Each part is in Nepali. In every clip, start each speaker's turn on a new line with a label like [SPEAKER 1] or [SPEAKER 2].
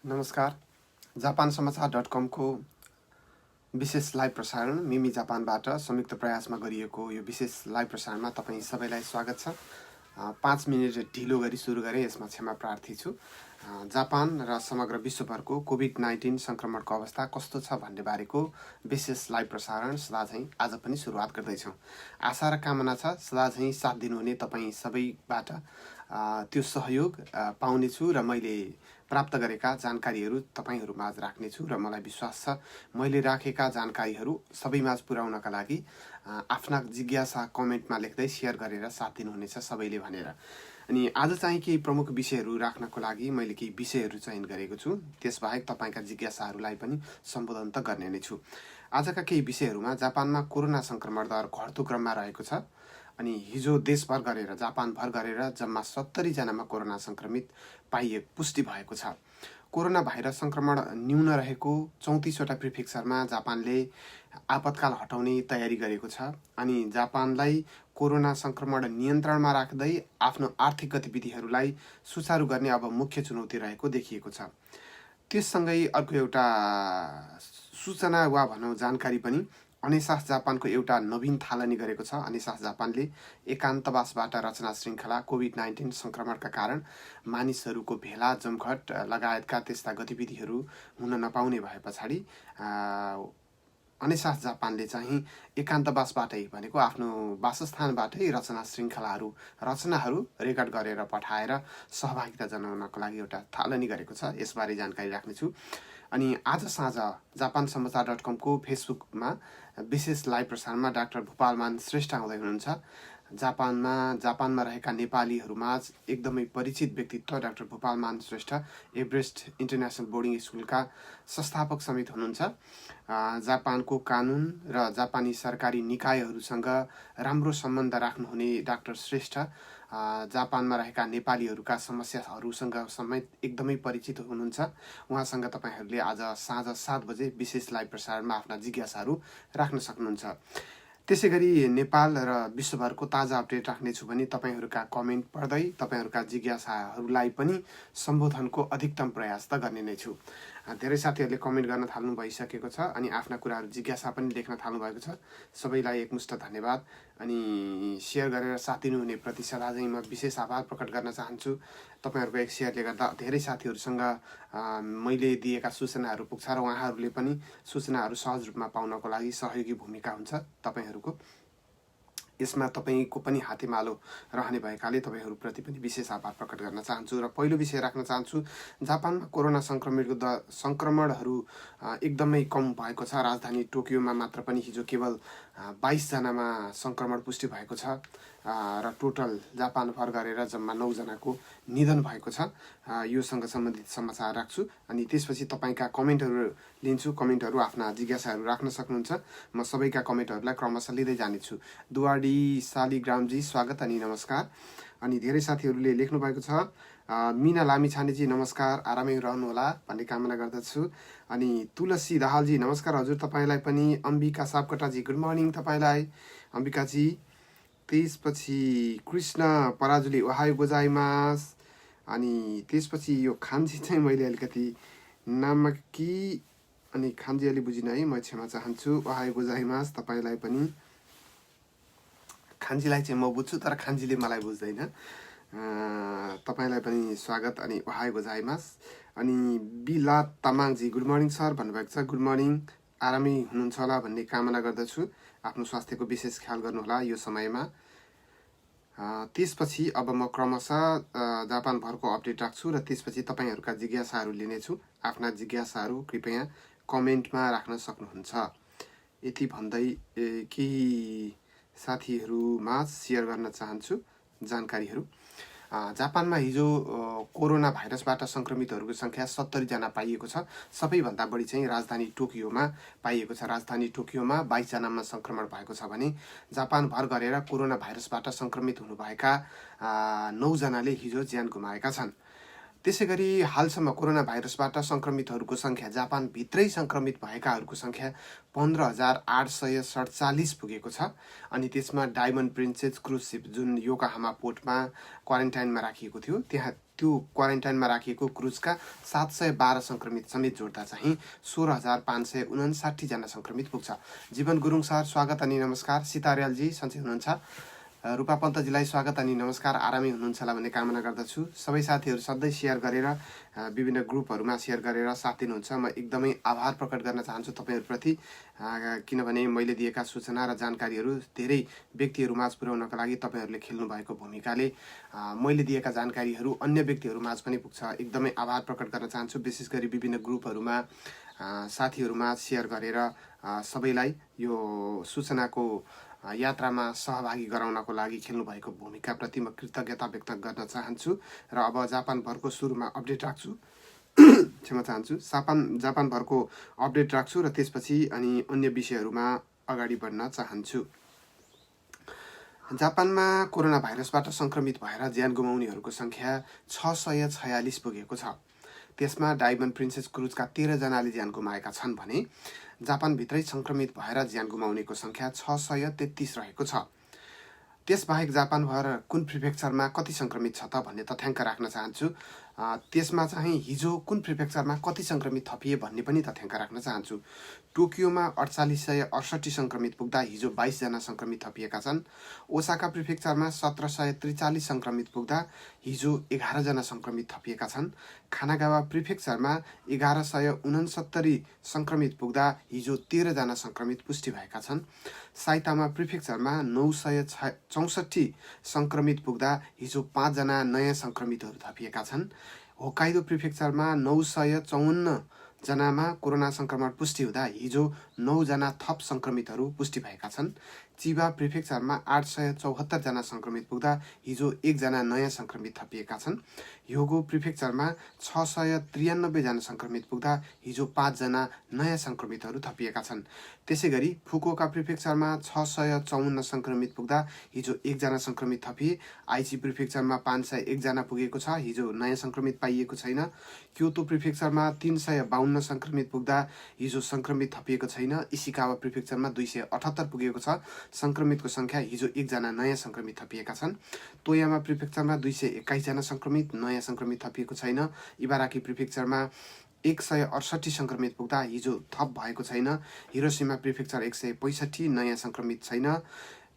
[SPEAKER 1] नमस्कार। जापान समाचार .com को विशेष लाइभ प्रसारण मिमी जापानबाट संयुक्त प्रयासमा गरिएको यो विशेष लाइभ प्रसारणमा तपाईँ सबैलाई स्वागत छ। 5 मिनेट ढिलो गरी सुरु गरे, यसमा क्षमा प्रार्थी छु। जापान र समग्र विश्वभरको कोभिड-19 संक्रमणको अवस्था कस्तो छ भन्ने बारेको विशेष लाइभ प्रसारण सदाझैँ आज पनि सुरुवात गर्दैछौँ। आशा र कामना छ सदाझैँ साथ दिनुहुने तपाईँ सबैबाट त्यो सहयोग पाउनेछु र मैले प्राप्त गरेका जानकारीहरू तपाईहरुमाझ राख्नेछु र मलाई विश्वास छ मैले राखेका जानकारीहरू सबैमाझ पुर्याउनका लागि आफ्ना जिज्ञासा कमेन्टमा लेख्दै शेयर गरेर साथ दिनुहुनेछ सबैले भनेर। अनि आज चाहिँ केही प्रमुख विषयहरू राख्नको लागि मैले केही विषयहरू चयन गरेको छु। त्यसबाहेक तपाईका जिज्ञासाहरूलाई पनि सम्बोधन त गर्ने नै छु। आजका केही विषयहरूमा जापानमा कोरोना संक्रमण दर घट्दो क्रममा रहेको छ। अनि हिजो देशभर गरेर जापानभर गरेर जम्मा 70 जनामा कोरोना संक्रमित पुष्टि भएको छ। कोरोना भाइरस संक्रमण न्यून रहेको 34 वटा प्रिफेक्चरमा जापानले आपतकाल हटाउने तयारी गरेको छ। अनि जापानलाई कोरोना संक्रमण नियन्त्रणमा राख्दै आफ्नो आर्थिक गतिविधिहरूलाई सुचारू गर्ने अब मुख्य चुनौती रहेको देखिएको छ। त्यससँगै अर्को एउटा सूचना वा भनौं जानकारी पनि अनेसास जापानको एउटा नवीन थालनी गरेको छ। अनेसास जापानले एकान्तवासबाट रचना श्रृङ्खला कोभिड-19 संक्रमणका कारण मानिसहरूको भेला जमघट लगायतका त्यस्ता गतिविधिहरू हुन नपाउने भए पछाडि अनेसास जापानले चाहिँ एकान्तवासबाटै भनेको आफ्नो वासस्थानबाटै रचनाहरू रेकर्ड गरेर पठाएर सहभागिता जनाउनको लागि एउटा थालनी गरेको छ। यसबारे जानकारी राख्नेछु। अनि आज साँझ जापान समाचार .com को फेसबुकमा विशेष लाइभ प्रसारणमा डाक्टर भूपालमान श्रेष्ठ आउँदै हुनुहुन्छ। जापानमा रहेका नेपालीहरूमाझ एकदमै परिचित व्यक्तित्व doctor Bhupalman Shrestha Everest international boarding स्कुलका संस्थापक समेत हुनुहुन्छ। जापानको कानुन र जापानी सरकारी निकायहरूसँग राम्रो सम्बन्ध राख्नुहुने डाक्टर श्रेष्ठ जापानमा रहेका नेपालीहरूका समस्याहरूसँग समेत एकदमै परिचित हुनुहुन्छ। उहाँसँग तपाईहरूले आज साँझ 7 बजे विशेष लाइभ प्रसारणमा आफ्ना जिज्ञासाहरू राख्न सक्नुहुन्छ। त्यसैगरी नेपाल र विश्वभरको ताजा अपडेट राख्नेछु भने तपाईहरूका कमेन्ट पढ्दै तपाईहरूका जिज्ञासाहरूलाई पनि सम्बोधनको अधिकतम प्रयास त गर्ने नै छु। धेरै साथीहरूले कमेन्ट गर्न थाल्नु भइसकेको छ अनि आफ्ना कुराहरू जिज्ञासा पनि लेख्न थाल्नु भएको छ। सबैलाई एकमुष्ट धन्यवाद। अनि शेयर गरेर साथ दिनुहुने प्रति सदाझैँ म विशेष आभार प्रकट गर्न चाहन्छु। तपाईहरूको एक शेयरले गर्दा धेरै साथीहरूसँग मैले दिएका सूचनाहरू पुग्छ र उहाँहरूले पनि सूचनाहरू सहज रूपमा पाउनको लागि सहयोगी भूमिका हुन्छ तपाईहरूको। यसमा तपाईको पनि हातेमालो रहने भएकाले तपाईहरूप्रति पनि विशेष आभार प्रकट गर्न चाहन्छु। र पहिलो विषय राख्न चाहन्छु, जापानमा कोरोना संक्रमणहरू एकदमै कम भएको छ। राजधानी टोकियोमा मात्र पनि हिजो केवल 22 जनामा संक्रमण पुष्टि भएको छ र टोटल जापानभर गरेर जम्मा 9 जनाको निधन भएको छ। योसँग सम्बन्धित समाचार राख्छु अनि त्यसपछि तपाईका कमेन्टहरू लिन्छु। कमेन्टहरू आफ्ना जिज्ञासाहरू राख्न सक्नुहुन्छ। म सबैका कमेन्टहरूलाई क्रमशः लिँदै जानेछु। दुवाडी शालिग्रामजी स्वागत अनि नमस्कार। अनि धेरै साथीहरूले लेख्नु भएको छ, मीना लामिछानेजी नमस्कार, आरामै रहनुहोला भन्ने कामना गर्दछु। अनि तुलसी दाहालजी नमस्कार हजुर, तपाईलाई पनि। अम्बिका सापकोटाजी गुड मर्निङ तपाईलाई अम्बिकाजी। त्यसपछि कृष्ण पराजुली ओहायो गोजाइमास। अनि त्यसपछि यो खान्जी चाहिँ मैले अलिकति नामकी अनि खान्जी अलि बुझिन है, म क्षमा चाहन्छु। ओहायो गोजाइमास तपाईलाई पनि। खान्जीलाई चाहिँ म बुझ्छु तर खान्जीले मलाई बुझ्दैन। तपाईलाई पनि स्वागत अनि ओहायो गोजाइमास। अनि बिला तामाङजी गुड मर्निङ सर भन्नुभएको छ। गुड मर्निङ, आरामै हुनुहुन्छ होला भन्ने कामना गर्दछु। आफ्नो स्वास्थ्यको विशेष ख्याल गर्नुहोला यो समयमा। त्यसपछि अब म क्रमशः जापानभरको अपडेट राख्छु र त्यसपछि तपाईहरूका जिज्ञासाहरू लिनेछु। आफ्ना जिज्ञासाहरू कृपया कमेन्टमा राख्न सक्नुहुन्छ। यति भन्दै केही साथीहरूमा शेयर गर्न चाहन्छु जानकारीहरू। जापानमा हिजो कोरोना भाइरसबाट संक्रमितहरूको संख्या 70 जना पाइएको छ। सबैभन्दा बढी चाहिँ राजधानी टोकियोमा पाइएको छ। राजधानी टोकियोमा 22 जनामा संक्रमण भएको छ भने जापानभर गरेर कोरोना भाइरसबाट संक्रमित हुनुभएका 9 जनाले हिजो ज्यान गुमाएका छन्। त्यसै गरी हालसम्म कोरोना भाइरसबाट सङ्क्रमितहरूको सङ्ख्या जापानभित्रै सङ्क्रमित भएकाहरूको सङ्ख्या 15,847 पुगेको छ। अनि त्यसमा डायमन्ड प्रिन्सेस क्रुज सिप जुन योकोहामा पोर्टमा क्वारेन्टाइनमा राखिएको थियो, त्यो क्वारेन्टाइनमा राखिएको क्रुजका 712 सङ्क्रमित समेत जोड्दा चाहिँ 16,559 जना सङ्क्रमित पुग्छ। जीवन गुरुङ सर स्वागत अनि नमस्कार। सीता अर्यालजी सन्चै हुनुहुन्छ? रूपा पन्तजीलाई स्वागत अनि नमस्कार। आरामै हुनुहुन्छ होला भन्ने कामना गर्दछु। सबै साथीहरू सधैँ सेयर गरेर विभिन्न ग्रुपहरूमा सेयर गरेर साथ दिनुहुन्छ। म एकदमै आभार प्रकट गर्न चाहन्छु तपाईँहरूप्रति, किनभने मैले दिएका सूचना र जानकारीहरू धेरै व्यक्तिहरूमाझ पुर्याउनका लागि तपाईँहरूले खेल्नु भएको भूमिकाले मैले दिएका जानकारीहरू अन्य व्यक्तिहरूमाझ पनि पुग्छ। एकदमै आभार प्रकट गर्न चाहन्छु। विशेष गरी विभिन्न ग्रुपहरूमा साथीहरूमा सेयर गरेर सबैलाई यो सूचनाको यात्रामा सहभागी गराउनको लागि खेल्नुभएको भूमिकाप्रति म कृतज्ञता व्यक्त गर्न चाहन्छु। र अब जापानभरको सुरुमा अपडेट राख्छु क्षमा चाहन्छु। जापानभरको अपडेट राख्छु र त्यसपछि अनि अन्य विषयहरूमा अगाडि बढ्न चाहन्छु। जापानमा कोरोना भाइरसबाट सङ्क्रमित भएर ज्यान गुमाउनेहरूको सङ्ख्या 646 पुगेको छ। त्यसमा डायमन्ड प्रिन्सेस क्रुजका 13 जनाले ज्यान गुमाएका छन् भने जापानभित्रै सङ्क्रमित भएर ज्यान गुमाउनेको सङ्ख्या 633 रहेको छ। त्यसबाहेक जापानभर कुन प्रिफेक्चरमा कति सङ्क्रमित छ त भन्ने तथ्याङ्क राख्न चाहन्छु। त्यसमा चाहिँ हिजो कुन प्रिफेक्चरमा कति सङ्क्रमित थपिए भन्ने पनि तथ्याङ्क राख्न चाहन्छु। टोकियोमा 4868 सङ्क्रमित पुग्दा हिजो 22 जना सङ्क्रमित थपिएका छन्। ओसाका प्रिफेक्चरमा 1743 सङ्क्रमित पुग्दा हिजो 11 जना सङ्क्रमित थपिएका छन्। खानागावा प्रिफेक्चरमा 1169 सङ्क्रमित पुग्दा हिजो 13 जना सङ्क्रमित पुष्टि भएका छन्। साइतामा प्रिफेक्चरमा 964 सङ्क्रमित पुग्दा हिजो 5 जना नयाँ सङ्क्रमितहरू थपिएका छन्। होक्काइदो प्रिफेक्चरमा 954 जनामा कोरोना सङ्क्रमण पुष्टि हुँदा हिजो 9 जना थप सङ्क्रमितहरू पुष्टि भएका छन्। चिबा प्रिफेक्चरमा 874 जना सङ्क्रमित पुग्दा हिजो 1 जना नयाँ सङ्क्रमित थपिएका छन्। ह्योगो प्रिफेक्चरमा 693 जना सङ्क्रमित पुग्दा हिजो 5 जना नयाँ सङ्क्रमितहरू थपिएका छन्। त्यसै गरी फुकुओका प्रिफेक्चरमा 654 सङ्क्रमित पुग्दा हिजो 1 जना सङ्क्रमित थपिए। आइची प्रिफेक्चरमा 501 जना पुगेको छ, हिजो नयाँ सङ्क्रमित पाइएको छैन। क्योतो प्रिफेक्चरमा 352 सङ्क्रमित पुग्दा हिजो सङ्क्रमित थपिएको छैन। इसिकावा प्रिफेक्चरमा 278 पुगेको छ, सङ्क्रमितको सङ्ख्या हिजो 1 जना नयाँ सङ्क्रमित थपिएका छन्। तोयामा प्रिफेक्चरमा 221 जना सङ्क्रमित, नयाँ सङ्क्रमित थपिएको छैन। इबाराकी प्रिफेक्चरमा 168 सङ्क्रमित पुग्दा हिजो थप भएको छैन। हिरोसिमा प्रिफेक्चर 165, नयाँ सङ्क्रमित छैन।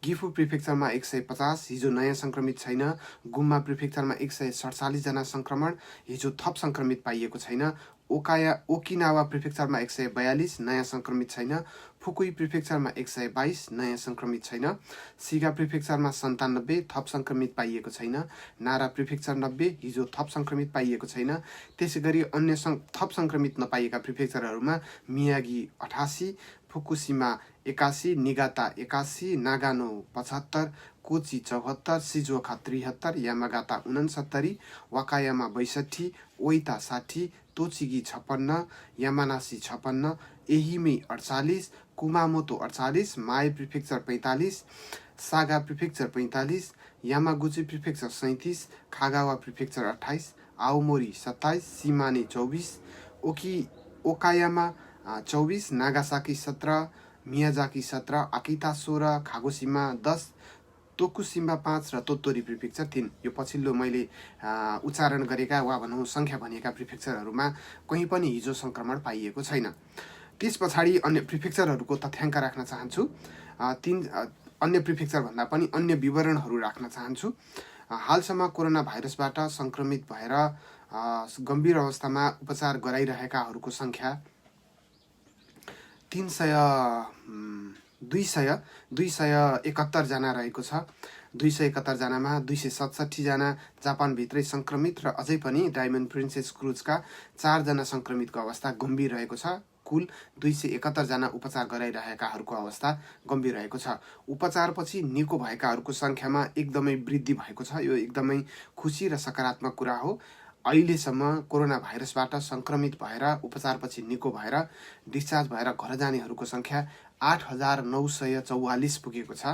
[SPEAKER 1] गिफु प्रिफेक्चरमा 150, हिजो नयाँ सङ्क्रमित छैन। गुम्मा प्रिफेक्चरमा 147 जना सङ्क्रमण, हिजो थप सङ्क्रमित पाइएको छैन। ओकिनावा प्रिफेक्चरमा 142, नयाँ सङ्क्रमित छैन। फुकुई प्रिफेक्चरमा 122, नयाँ सङ्क्रमित छैन। सिगा प्रिफेक्चरमा 97, थप सङ्क्रमित पाइएको छैन। नारा प्रिफेक्चर 90, हिजो थप सङ्क्रमित पाइएको छैन। त्यसै गरी अन्य थप सङ्क्रमित नपाइएका प्रिफेक्चरहरूमा Miyagi 88, Fukushima 81, Niigata 81, Nagano 75, Kochi 74, Shizuoka 73, Yamagata 69, Wakayama 62, Oita 60, Tochigi 56, Yamanashi 56, Ehime 48, Kumamoto 48, Mie prefecture 45, Saga prefecture 45, Yamaguchi prefecture 37, Kagawa prefecture 28, Aomori 27, Shimane 24, Okayama 24, Nagasaki 17, Miyazaki 17, Akita 16, Kagoshima 10, Tokushima 5 र तोत्तोरी प्रिफेक्चर 3। यो पछिल्लो मैले उच्चारण गरेका वा भनौँ सङ्ख्या भनिएका प्रिफेक्चरहरूमा कहीँ पनि हिजो सङ्क्रमण पाइएको छैन। त्यस पछाडि अन्य प्रिफेक्चरहरूको तथ्याङ्क राख्न चाहन्छु। अन्य प्रिफेक्चर भन्दा पनि अन्य विवरणहरू राख्न चाहन्छु। हालसम्म कोरोना भाइरसबाट सङ्क्रमित भएर गम्भीर अवस्थामा उपचार गराइरहेकाहरूको सङ्ख्या 271 जना रहेको छ। 271 जनामा 267 जना जापानभित्रै सङ्क्रमित र अझै पनि डायमन्ड प्रिन्सेस क्रुजका 4 जना सङ्क्रमितको अवस्था गम्भीर रहेको छ। कुल 271 जना उपचार गराइरहेकाहरूको अवस्था गम्भीर रहेको छ। उपचारपछि निको भएकाहरूको सङ्ख्यामा एकदमै वृद्धि भएको छ। यो एकदमै खुसी र सकारात्मक कुरा हो। अहिलेसम्म कोरोना भाइरसबाट सङ्क्रमित भएर उपचारपछि निको भएर डिस्चार्ज भएर घर जानेहरूको सङ्ख्या 8,944 पुगेको छ।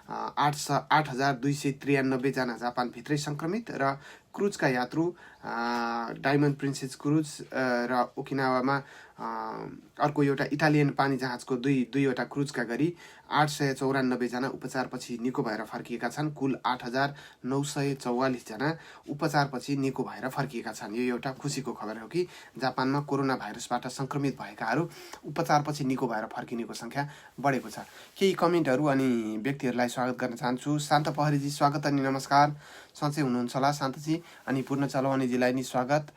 [SPEAKER 1] 8,293 जना जापानभित्रै सङ्क्रमित र क्रुजका यात्रु डायमन्ड प्रिन्सेस क्रुज र ओकिनावामा अर्को एउटा इटालियन पानी जहाजको दुईवटा क्रुजका गरी 894 जना उपचारपछि निको भएर फर्किएका छन्। कुल 8944 जना उपचारपछि निको भएर फर्किएका छन्। यो एउटा खुसीको खबर हो कि जापानमा कोरोना भाइरसबाट सङ्क्रमित भएकाहरू उपचारपछि निको भएर फर्किनेको सङ्ख्या बढेको छ। केही कमेन्टहरू अनि व्यक्तिहरूलाई स्वागत गर्न चाहन्छु। शान्त पहरीजी स्वागत अनि नमस्कार, सन्चै हुनुहुन्छ होला शान्तजी? अनि पूर्ण चलवानीजीलाई नि स्वागत।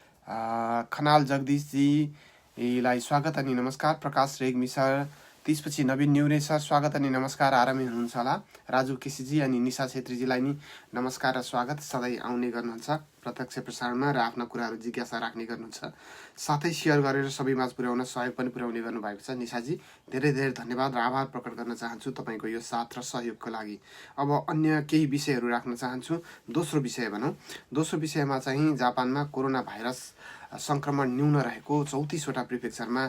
[SPEAKER 1] खनाल जगदीशजीलाई स्वागत अनि नमस्कार। प्रकाश रेग्मी सर, त्यसपछि नवीन न्युरे सर स्वागत अनि नमस्कार, आरामै हुनुहुन्छ होला। राजु केसीजी अनि निशा छेत्रीजीलाई नि नमस्कार र स्वागत। सधैँ आउने गर्नुहुन्छ प्रत्यक्ष प्रसारणमा र आफ्ना कुराहरू जिज्ञासा राख्ने गर्नुहुन्छ, साथै सेयर गरेर सबैमाझ पुर्याउन सहयोग पनि पुर्याउने गर्नुभएको छ। निशाजी धेरै धेरै धन्यवाद र आभार प्रकट गर्न चाहन्छु तपाईँको यो साथ र सहयोगको लागि। अब अन्य केही विषयहरू राख्न चाहन्छु। दोस्रो विषय भनौँ। दोस्रो विषयमा चाहिँ जापानमा कोरोना भाइरस सङ्क्रमण न्यून रहेको 34वटा प्रिफेक्चरमा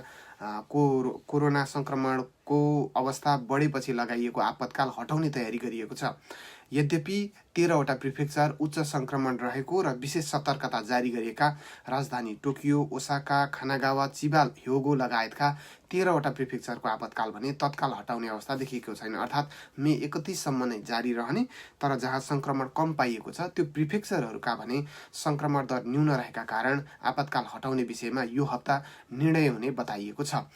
[SPEAKER 1] कोरोना सङ्क्रमणको अवस्था बढेपछि लगाइएको आपतकाल हटाउने तयारी गरिएको छ। यद्यपि 13वटा प्रिफेक्चर उच्च सङ्क्रमण रहेको र विशेष सतर्कता जारी गरिएका राजधानी टोकियो, ओसाका, खानागावा, चिबा, ह्योगो लगायतका 13वटा प्रिफेक्चरको आपतकाल भने तत्काल हटाउने अवस्था देखिएको छैन। अर्थात् मे 31 सम्म नै जारी रहने, तर जहाँ सङ्क्रमण कम पाइएको छ त्यो प्रिफेक्चरहरूका भने सङ्क्रमण दर न्यून रहेका कारण आपतकाल हटाउने विषयमा यो हप्ता निर्णय हुने बताइएको छ।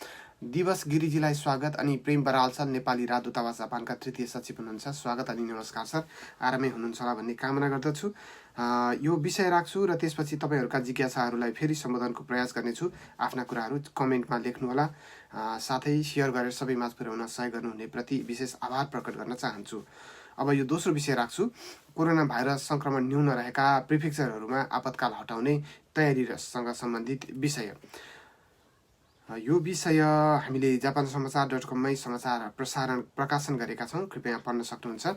[SPEAKER 1] दिवस गिरिजीलाई स्वागत अनि प्रेम बराल सर, नेपाली राजदूतावास जापानका तृतीय सचिव हुनुहुन्छ, स्वागत अनि नमस्कार सर, आरामै हुनुहुन्छ होला भन्ने कामना गर्दछु। यो विषय राख्छु र त्यसपछि तपाईँहरूका जिज्ञासाहरूलाई फेरि सम्बोधनको प्रयास गर्नेछु। आफ्ना कुराहरू कमेन्टमा लेख्नुहोला, साथै सेयर गरेर सबैमाझ पुर्याउन सहयोग गर्नुहुने प्रति विशेष आभार प्रकट गर्न चाहन्छु। अब यो दोस्रो विषय राख्छु, कोरोना भाइरस सङ्क्रमण न्यून रहेका प्रिफेक्चरहरूमा आपतकाल हटाउने तयारीसँग सम्बन्धित विषय। यो विषय हामीले जापान समाचार.com मै समाचार प्रकाशन गरेका छौँ, कृपया पढ्न सक्नुहुन्छ।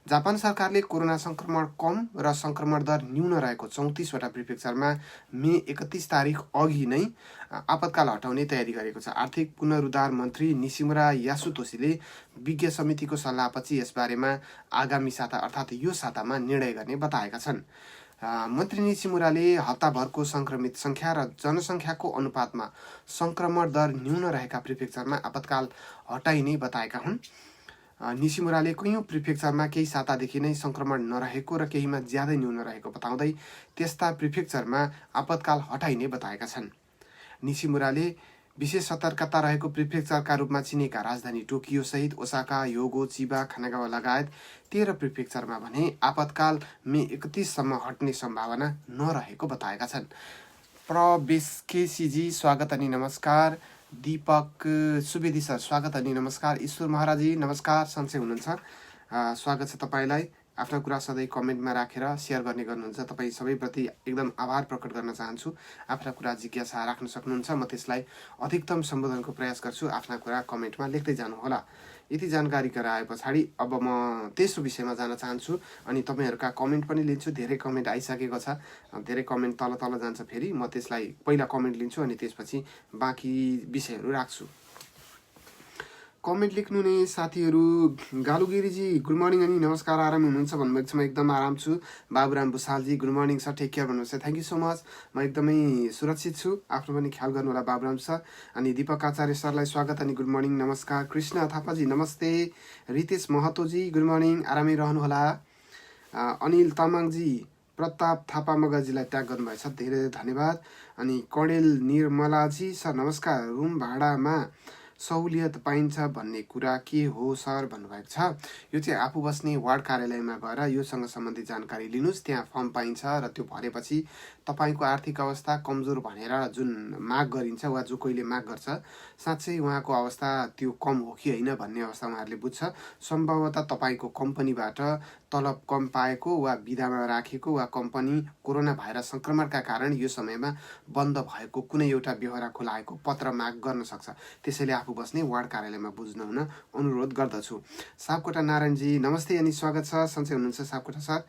[SPEAKER 1] जापान सरकारले कोरोना सङ्क्रमण कम र सङ्क्रमण दर न्यून रहेको 34वटा प्रिफेक्चरमा मे 31 तारिक अघि नै आपतकाल हटाउने तयारी गरेको छ। आर्थिक पुनरुद्धार मन्त्री निशिमुरा यासुतोसीले विज्ञ समितिको सल्लाहपछि यसबारेमा आगामी साता अर्थात् यो सातामा निर्णय गर्ने बताएका छन्। मन्त्री निशिमुराले हप्ताभरको सङ्क्रमित सङ्ख्या र जनसङ्ख्याको अनुपातमा सङ्क्रमण दर न्यून रहेका प्रिफेक्चरमा आपतकाल हटाइने बताएका हुन्। निशिमुराले कयौँ प्रिफेक्चरमा केही सातादेखि नै सङ्क्रमण नरहेको र केहीमा ज्यादै न्यून रहेको बताउँदै त्यस्ता प्रिफेक्चरमा आपतकाल हटाइने बताएका छन्। निशिमुराले विशेष सतर्कता रहेको प्रिफेक्चरका रूपमा चिनेका राजधानी टोकियो सहित ओसाका, ह्योगो, चिबा, खानागावा लगायत 13 प्रिफेक्चरमा भने आपतकाल मे 31 सम्म हट्ने सम्भावना नरहेको बताएका छन्। प्रवेश केसीजी स्वागत अनि नमस्कार। दीपक सुवेदी सर स्वागत अनि नमस्कार। ईश्वर महाराजी नमस्कार, सन्चै हुनुहुन्छ? स्वागत छ तपाईँलाई। आफ्ना कुरा सधैँ कमेन्टमा राखेर सेयर गर्ने गर्नुहुन्छ, तपाईँ सबैप्रति एकदम आभार प्रकट गर्न चाहन्छु। आफ्ना कुरा जिज्ञासा राख्न सक्नुहुन्छ, म त्यसलाई अधिकतम सम्बोधनको प्रयास गर्छु। आफ्ना कुरा कमेन्टमा लेख्दै जानुहोला। यति जानकारी गराए पछाडि अब म तेस्रो विषयमा जान चाहन्छु अनि तपाईँहरूका कमेन्ट पनि लिन्छु। धेरै कमेन्ट आइसकेको छ, धेरै कमेन्ट तल तल जान्छ, फेरि म त्यसलाई पहिला कमेन्ट लिन्छु अनि त्यसपछि बाँकी विषयहरू राख्छु। कमेन्ट लेख्नु ने साथीहरू। गालुगिरीजी गुड मर्निङ अनि नमस्कार, आराम हुनुहुन्छ भन्नुभएको छ? म एकदम आराम छु। Baburam Bhusalji good morning sir, take care भन्नुहुन्छ, थ्याङ्क यू सो मच। म एकदमै सुरक्षित छु, आफ्नो पनि ख्याल गर्नु होला बाबुराम सर। अनि दीपक आचार्य सरलाई स्वागत अनि गुड मर्निङ नमस्कार। कृष्ण थापाजी नमस्ते। रितेश महतोजी गुड मर्निङ, आरामै रहनुहोला। अनिल तामाङजी, प्रताप थापा मगरजीलाई ट्याग गर्नुभएछ, धेरै धेरै धन्यवाद। अनि कणेल निर्मलाजी सर नमस्कार। रुम भाडामा सहुलियत पाइन्छ भन्ने कुरा के हो सर भन्नुभएको छ? यो चाहिँ आफू बस्ने वार्ड कार्यालयमा गएर योसँग सम्बन्धित जानकारी लिनुहोस्। त्यहाँ फर्म पाइन्छ र त्यो भरेपछि तपाईँको आर्थिक अवस्था कमजोर भनेर जुन माग गरिन्छ वा जो कोहीले माग गर्छ, साँच्चै उहाँको अवस्था त्यो कम हो कि होइन भन्ने अवस्था उहाँहरूले बुझ्छ। सम्भवतः तपाईँको कम्पनीबाट तलब कम पाएको वा बिदामा राखेको वा कम्पनी कोरोना भाइरस सङ्क्रमणका कारण यो समयमा बन्द भएको कुनै एउटा बेहोरा खुलाएको पत्र माग गर्न सक्छ। त्यसैले आफू बस्ने वार्ड कार्यालयमा बुझ्न हुन अनुरोध गर्दछु। सापकोटा नारायणजी नमस्ते अनि स्वागत छ, सन्चै हुनुहुन्छ सापकोटा सर?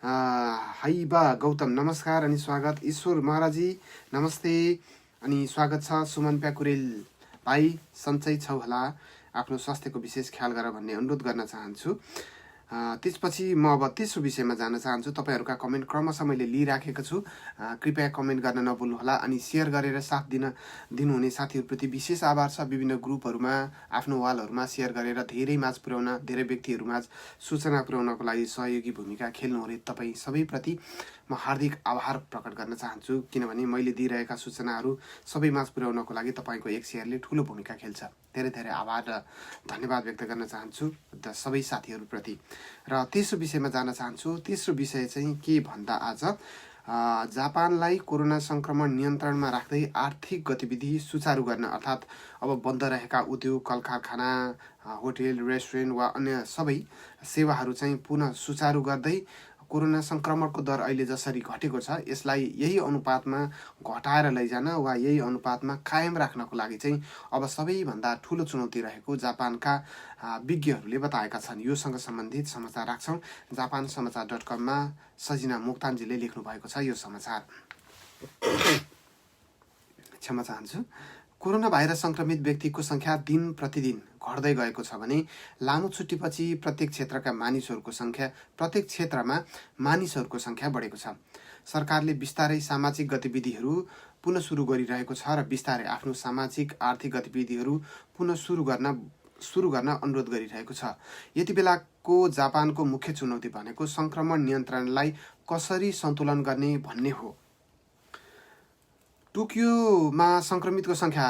[SPEAKER 1] हाइबा गौतम नमस्कार अनि स्वागत। ईश्वर महाराजी नमस्ते अनि स्वागत छ। सुमन प्याकुरेल भाइ सन्चै छौ होला? आफ्नो स्वास्थ्यको विशेष ख्याल गर भन्ने अनुरोध गर्न चाहन्छु। त्यसपछि म अब तेस्रो विषयमा जान चाहन्छु। तपाईँहरूका कमेन्ट क्रमशः मैले लिइराखेको छु। कृपया कमेन्ट गर्न नभुल्नुहोला अनि सेयर गरेर साथ दिनुहुने साथीहरूप्रति विशेष आभार छ। विभिन्न ग्रुपहरूमा, आफ्नो वालहरूमा सेयर गरेर धेरै माझ पुर्याउन, धेरै व्यक्तिहरूमाझ सूचना पुर्याउनको लागि सहयोगी भूमिका खेल्नुहुने तपाईँ सबैप्रति म हार्दिक आभार प्रकट गर्न चाहन्छु। किनभने मैले दिइरहेका सूचनाहरू सबैमाझ पुर्याउनको लागि तपाईँको एक सेयरले ठुलो भूमिका खेल्छ। धेरै धेरै आभार र धन्यवाद व्यक्त गर्न चाहन्छु सबै साथीहरूप्रति। र तेस्रो विषयमा जान चाहन्छु। तेस्रो विषय चाहिँ के भन्दा आज जापानलाई कोरोना सङ्क्रमण नियन्त्रणमा राख्दै आर्थिक गतिविधि सुचारू गर्न, अर्थात् अब बन्द रहेका उद्योग, कल कारखाना, होटेल, रेस्टुरेन्ट वा अन्य सबै सेवाहरू चाहिँ पुनः सुचारू गर्दै कोरोना सङ्क्रमणको दर अहिले जसरी घटेको छ यसलाई यही अनुपातमा घटाएर लैजान वा यही अनुपातमा कायम राख्नको लागि चाहिँ अब सबैभन्दा ठुलो चुनौती रहेको जापानका विज्ञहरूले बताएका छन्। योसँग सम्बन्धित समाचार राख्छौँ। जापान समाचार.com सजिना मोक्तानजीले लेख्नु भएको छ यो समाचार। क्षमा चाहन्छु। कोरोना भाइरस सङ्क्रमित व्यक्तिको सङ्ख्या दिन प्रतिदिन घट्दै गएको छ भने लामो छुट्टीपछि प्रत्येक क्षेत्रमा मानिसहरूको सङ्ख्या बढेको छ। सरकारले बिस्तारै सामाजिक गतिविधिहरू पुनः सुरु गरिरहेको छ र बिस्तारै आफ्नो सामाजिक आर्थिक गतिविधिहरू पुनः सुरु गर्न अनुरोध गरिरहेको छ। यति बेलाको जापानको मुख्य चुनौती भनेको सङ्क्रमण नियन्त्रणलाई कसरी सन्तुलन गर्ने भन्ने हो। टोकियोमा सङ्क्रमितको सङ्ख्या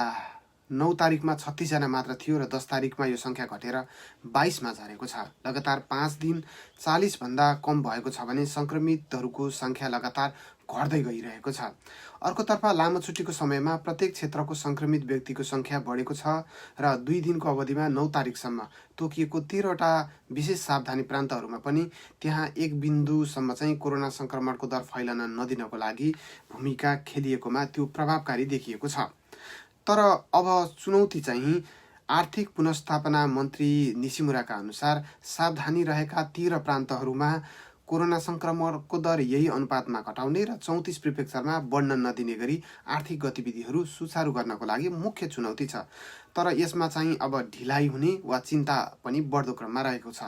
[SPEAKER 1] 9 तारिकमा 36 जना मात्र थियो र 10 तारिकमा यो सङ्ख्या घटेर 22 मा झरेको छ। लगातार 5 दिन 40 भन्दा कम भएको छ भने सङ्क्रमितहरूको सङ्ख्या लगातार घट्दै गइरहेको छ। अर्कोतर्फ लामो छुट्टीको समयमा प्रत्येक क्षेत्रको सङ्क्रमित व्यक्तिको सङ्ख्या बढेको छ र 2 दिनको अवधिमा 9 तारिकसम्म तोकिएको 13वटा विशेष सावधानी प्रान्तहरूमा पनि त्यहाँ 1 बिन्दुसम्म चाहिँ कोरोना सङ्क्रमणको दर फैलन नदिनको लागि भूमिका खेलिएकोमा त्यो प्रभावकारी देखिएको छ। तर अब चुनौती चाहिँ आर्थिक पुनर्स्थापना मन्त्री निशिमुराका अनुसार सावधानी रहेका 13 प्रान्तहरूमा कोरोना सङ्क्रमणको दर यही अनुपातमा घटाउने र 34 प्रिफेक्चरमा बढ्न नदिने गरी आर्थिक गतिविधिहरू सुचारू गर्नको लागि मुख्य चुनौती छ। तर यसमा चाहिँ अब ढिलाइ हुने वा चिन्ता पनि बढ्दो क्रममा रहेको छ।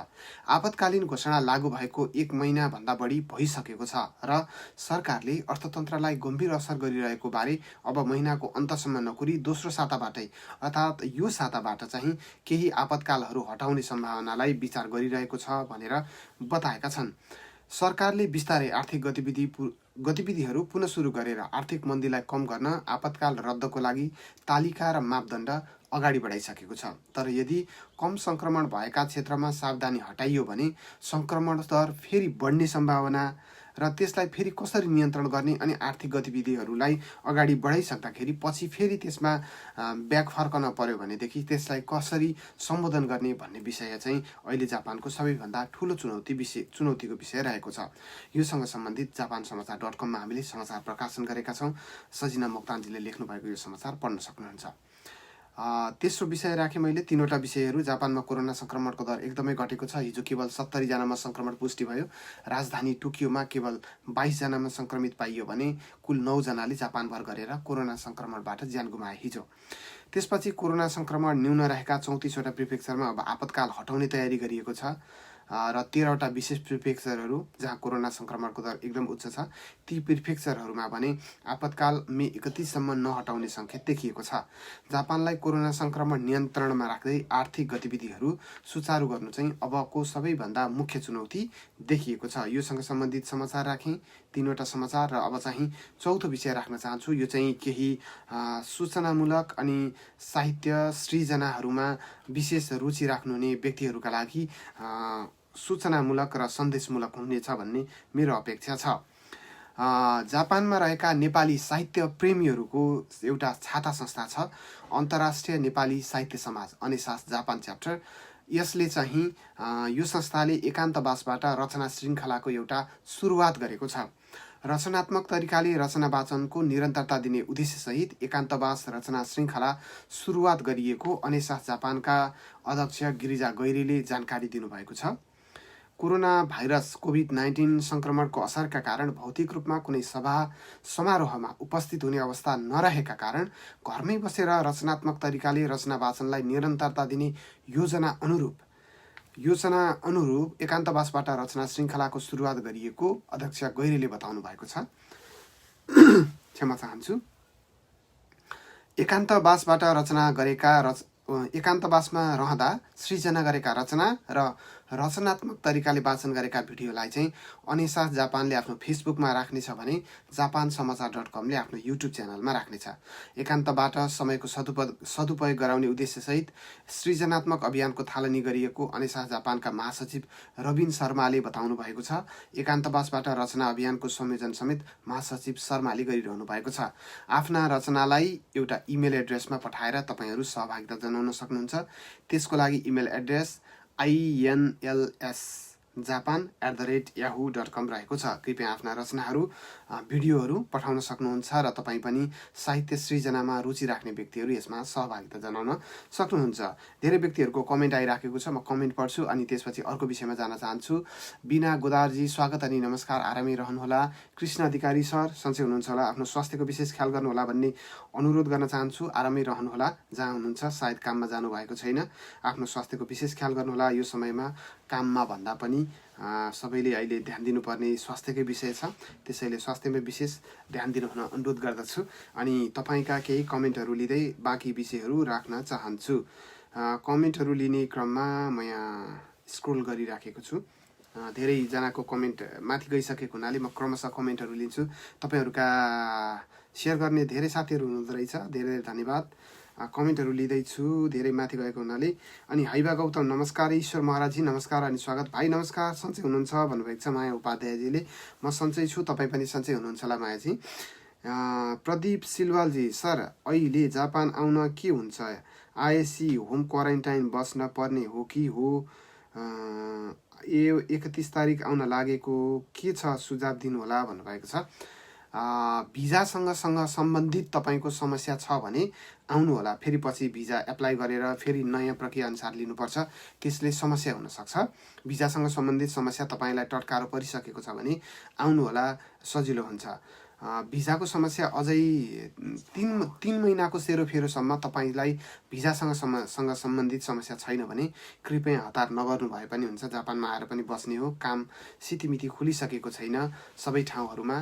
[SPEAKER 1] आपतकालीन घोषणा लागू भएको 1 महिनाभन्दा बढी भइसकेको छ र सरकारले अर्थतन्त्रलाई गम्भीर असर गरिरहेको बारे अब महिनाको अन्तसम्म नकुरी दोस्रो साताबाटै अर्थात् यो साताबाट चाहिँ केही आपतकालहरू हटाउने सम्भावनालाई विचार गरिरहेको छ भनेर बताएका छन्। सरकारले बिस्तारै आर्थिक गतिविधिहरू पुनः सुरु गरेर आर्थिक मन्दीलाई कम गर्न आपतकाल रद्दको लागि तालिका र मापदण्ड अगाडि बढाइसकेको छ। तर यदि कम सङ्क्रमण भएका क्षेत्रमा सावधानी हटाइयो भने सङ्क्रमण दर फेरि बढ्ने सम्भावना र त्यसलाई फेरि कसरी नियन्त्रण गर्ने अनि आर्थिक गतिविधिहरूलाई अगाडि बढाइसक्दाखेरि पछि फेरि त्यसमा ब्याक फर्कन पर्यो भनेदेखि त्यसलाई कसरी सम्बोधन गर्ने भन्ने विषय चाहिँ अहिले जापानको सबैभन्दा ठुलो चुनौतीको विषय रहेको छ। योसँग सम्बन्धित जापान समाचार.com मा हामीले समाचार प्रकाशन गरेका छौँ। सजिना मोक्तानजीले लेख्नु भएको यो समाचार पढ्न सक्नुहुन्छ। तेस्रो विषय राखेँ मैले। 3वटा विषयहरू। जापानमा कोरोना सङ्क्रमणको दर एकदमै घटेको छ। हिजो केवल 70 जनामा सङ्क्रमण पुष्टि भयो। राजधानी टोकियोमा केवल 22 जनामा सङ्क्रमित पाइयो भने कुल 9 जनाले जापानभर गरेर कोरोना सङ्क्रमणबाट ज्यान गुमाए हिजो। त्यसपछि कोरोना सङ्क्रमण न्यून रहेका 34वटा प्रिफेक्चरमा अब आपतकाल हटाउने तयारी गरिएको छ र 13वटा विशेष प्रिफेक्चरहरू जहाँ कोरोना सङ्क्रमणको दर एकदम उच्च छ ती प्रिफेक्चरहरूमा भने आपतकाल मे 31 सम्म नहटाउने सङ्केत देखिएको छ। जापानलाई कोरोना सङ्क्रमण नियन्त्रणमा राख्दै आर्थिक गतिविधिहरू सुचारू गर्नु चाहिँ अबको सबैभन्दा मुख्य चुनौती देखिएको छ। योसँग सम्बन्धित समाचार राखेँ। 3वटा समाचार र अब चाहिँ चौथो विषय राख्न चाहन्छु। यो चाहिँ केही सूचनामूलक अनि साहित्य सृजनाहरूमा विशेष रुचि राख्नुहुने व्यक्तिहरूका लागि सूचनामूलक र सन्देशमूलक हुनेछ भन्ने मेरो अपेक्षा छ। जापानमा रहेका नेपाली साहित्य प्रेमीहरूको एउटा छाता संस्था छ, अन्तर्राष्ट्रिय नेपाली साहित्य समाज अनेसास जापान च्याप्टर। यसले चाहिँ यो संस्थाले एकान्तवासबाट रचना श्रृङ्खलाको एउटा सुरुवात गरेको छ। रचनात्मक तरिकाले रचना वाचनको निरन्तरता दिने उद्देश्यसहित एकान्तवास रचना श्रृङ्खला सुरुवात गरिएको अनेसास जापानका अध्यक्ष गिरिजा गैरीले जानकारी दिनुभएको छ। कोरोना भाइरस कोभिड-19 सङ्क्रमणको असरका कारण भौतिक रूपमा कुनै सभा समारोहमा उपस्थित हुने अवस्था नरहेका कारण घरमै बसेर रचनात्मक तरिकाले रचना वाचनलाई निरन्तरता दिने योजना अनुरूप योजना अनुरूप एकान्तवासबाट रचना श्रृङ्खलाको सुरुवात गरिएको अध्यक्ष गैरेले बताउनु भएको छ। क्षमा चाहन्छु। एकान्तवासमा रहँदा सृजना गरेका रचना र रचनात्मक तरिकाले वाचन गरेका भिडियोलाई चाहिँ अनिसास जापानले आफ्नो फेसबुकमा राख्नेछ भने japansamacha.com ले आफ्नो युट्युब च्यानलमा राख्नेछ। एकान्तबाट समयको सदुपयोग गराउने उद्देश्यसहित सृजनात्मक अभियानको थालनी गरिएको अनिसास जापानका महासचिव रबिन शर्माले बताउनु भएको छ। एकान्तवासबाट रचना अभियानको संयोजन समेत महासचिव शर्माले गरिरहनु भएको छ। आफ्ना रचनालाई एउटा इमेल एड्रेसमा पठाएर तपाईहरू सहभागिता जनाउन सक्नुहुन्छ। त्यसको लागि इमेल एड्रेस inlsjapan@yahoo.com रहेको छ। कृपया आफ्ना रचनाहरू भिडियोहरू पठाउन सक्नुहुन्छ र तपाईँ पनि साहित्य सृजनामा रुचि राख्ने व्यक्तिहरू यसमा सहभागिता जनाउन सक्नुहुन्छ। धेरै व्यक्तिहरूको कमेन्ट आइराखेको छ, म कमेन्ट पढ्छु अनि त्यसपछि अर्को विषयमा जान चाहन्छु। बिना गोदारजी स्वागत अनि नमस्कार, आरामै रहनुहोला। कृष्ण अधिकारी सर सन्चै हुनुहुन्छ होला, आफ्नो स्वास्थ्यको विशेष ख्याल गर्नुहोला भन्ने अनुरोध गर्न चाहन्छु। आरामै रहनुहोला, जहाँ हुनुहुन्छ सायद काममा जानुभएको छैन, आफ्नो स्वास्थ्यको विशेष ख्याल गर्नुहोला। यो समयमा काममा भन्दा पनि सबैले अहिले ध्यान दिनुपर्ने स्वास्थ्यकै विषय छ, त्यसैले स्वास्थ्यमै विशेष ध्यान दिनु हुन अनुरोध गर्दछु। अनि तपाईँका केही कमेन्टहरू लिँदै बाँकी विषयहरू राख्न चाहन्छु। कमेन्टहरू लिने क्रममा म यहाँ स्क्रोल गरिराखेको छु। धेरैजनाको कमेन्ट माथि गइसकेको हुनाले म क्रमशः कमेन्टहरू लिन्छु। तपाईँहरूका सेयर गर्ने धेरै साथीहरू हुनुहुँदो रहेछ, धेरै धन्यवाद। कमेन्टहरू लिँदैछु, धेरै माथि गएको हुनाले। अनि हाइबा गौतम नमस्कार, ईश्वर महाराजजी नमस्कार अनि स्वागत। भाइ नमस्कार, सन्चै हुनुहुन्छ भन्नुभएको छ माया उपाध्यायजीले। म सन्चै छु, तपाईँ पनि सन्चै हुनुहुन्छ होला मायाजी। प्रदीप सिलवालजी सर अहिले जापान आउन के हुन्छ? आएसी होम क्वारेन्टाइन बस्न पर्ने हो कि हो? 31 तारिक आउन लागेको, के छ सुझाव दिनुहोला भन्नुभएको छ। भिजासँग सम्बन्धित तपाईँको समस्या छ भने आउनु होला। फेरि पछि भिजा एप्लाई गरेर फेरि नयाँ प्रक्रिया अनुसार लिनुपर्छ, त्यसले समस्या हुनसक्छ। भिजासँग सम्बन्धित समस्या तपाईँलाई टटकारो परिसकेको छ भने आउनु होला, सजिलो हुन्छ। भिजाको समस्या अझै 3 महिनाको सेरोफेरोसम्म तपाईँलाई भिजासँग सम्बन्धित समस्या छैन भने कृपया हतार नगर्नु भए पनि हुन्छ। जापानमा आएर पनि बस्ने हो, काम सितिमिति खुलिसकेको छैन सबै ठाउँहरूमा।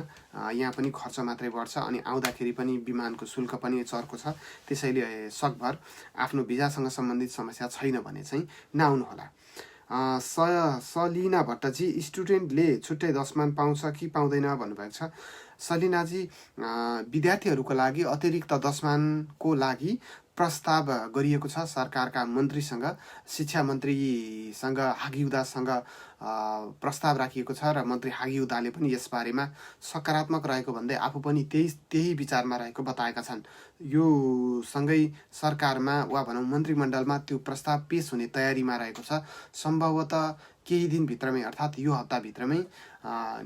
[SPEAKER 1] यहाँ पनि खर्च मात्रै बढ्छ अनि आउँदाखेरि पनि विमानको शुल्क पनि चर्को छ। त्यसैले सकभर आफ्नो भिजासँग सम्बन्धित समस्या छैन भने चाहिँ नआउनुहोला। सलिना भट्टजी स्टुडेन्टले छुट्टै दशमान पाउँछ कि पाउँदैन भन्नुभएको छ। सलिनाजी, विद्यार्थीहरूको लागि अतिरिक्त दशमानको लागि प्रस्ताव गरिएको छ सरकारका मन्त्रीसँग, शिक्षा मन्त्रीसँग हागिउदासँग प्रस्ताव राखिएको छ र मन्त्री हागिउदाले पनि यसबारेमा सकारात्मक रहेको भन्दै आफू पनि त्यही विचारमा रहेको बताएका छन्। यो सँगै सरकारमा वा भनौँ मन्त्रीमण्डलमा त्यो प्रस्ताव पेश हुने तयारीमा रहेको छ। सम्भवतः केही दिनभित्रमै अर्थात् यो हप्ताभित्रमै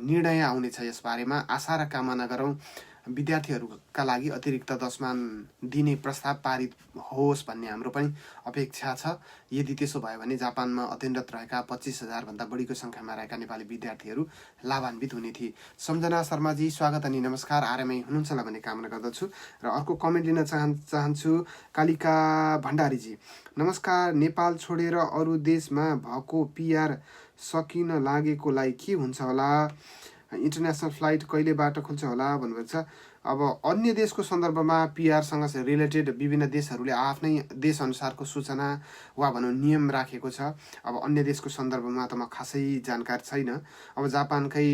[SPEAKER 1] निर्णय आउनेछ यसबारेमा। आशा र कामना गरौँ विद्यार्थीहरूका लागि अतिरिक्त दशमान दिने प्रस्ताव पारित होस् भन्ने हाम्रो पनि अपेक्षा छ। यदि त्यसो भयो भने जापानमा अध्ययनरत रहेका 25,000 भन्दा बढीको सङ्ख्यामा रहेका नेपाली विद्यार्थीहरू लाभान्वित हुने थिए। सम्झना शर्माजी स्वागत अनि नमस्कार, आरामै हुनुहुन्छ होला भन्ने कामना गर्दछु। र अर्को कमेन्ट लिन चाहन्छु। कालिका भण्डारीजी नमस्कार, नेपाल छोडेर अरू देशमा भएको पिआर सकिन लागेकोलाई के हुन्छ होला? इन्टरनेसनल फ्लाइट कहिलेबाट खुल्छ होला भन्नुभएको छ। अब अन्य देशको सन्दर्भमा पिआरसँग रिलेटेड विभिन्न देशहरूले आफ्नै देशअनुसारको सूचना वा भनौँ नियम राखेको छ। अब अन्य देशको सन्दर्भमा त म खासै जानकार छैन। अब जापानकै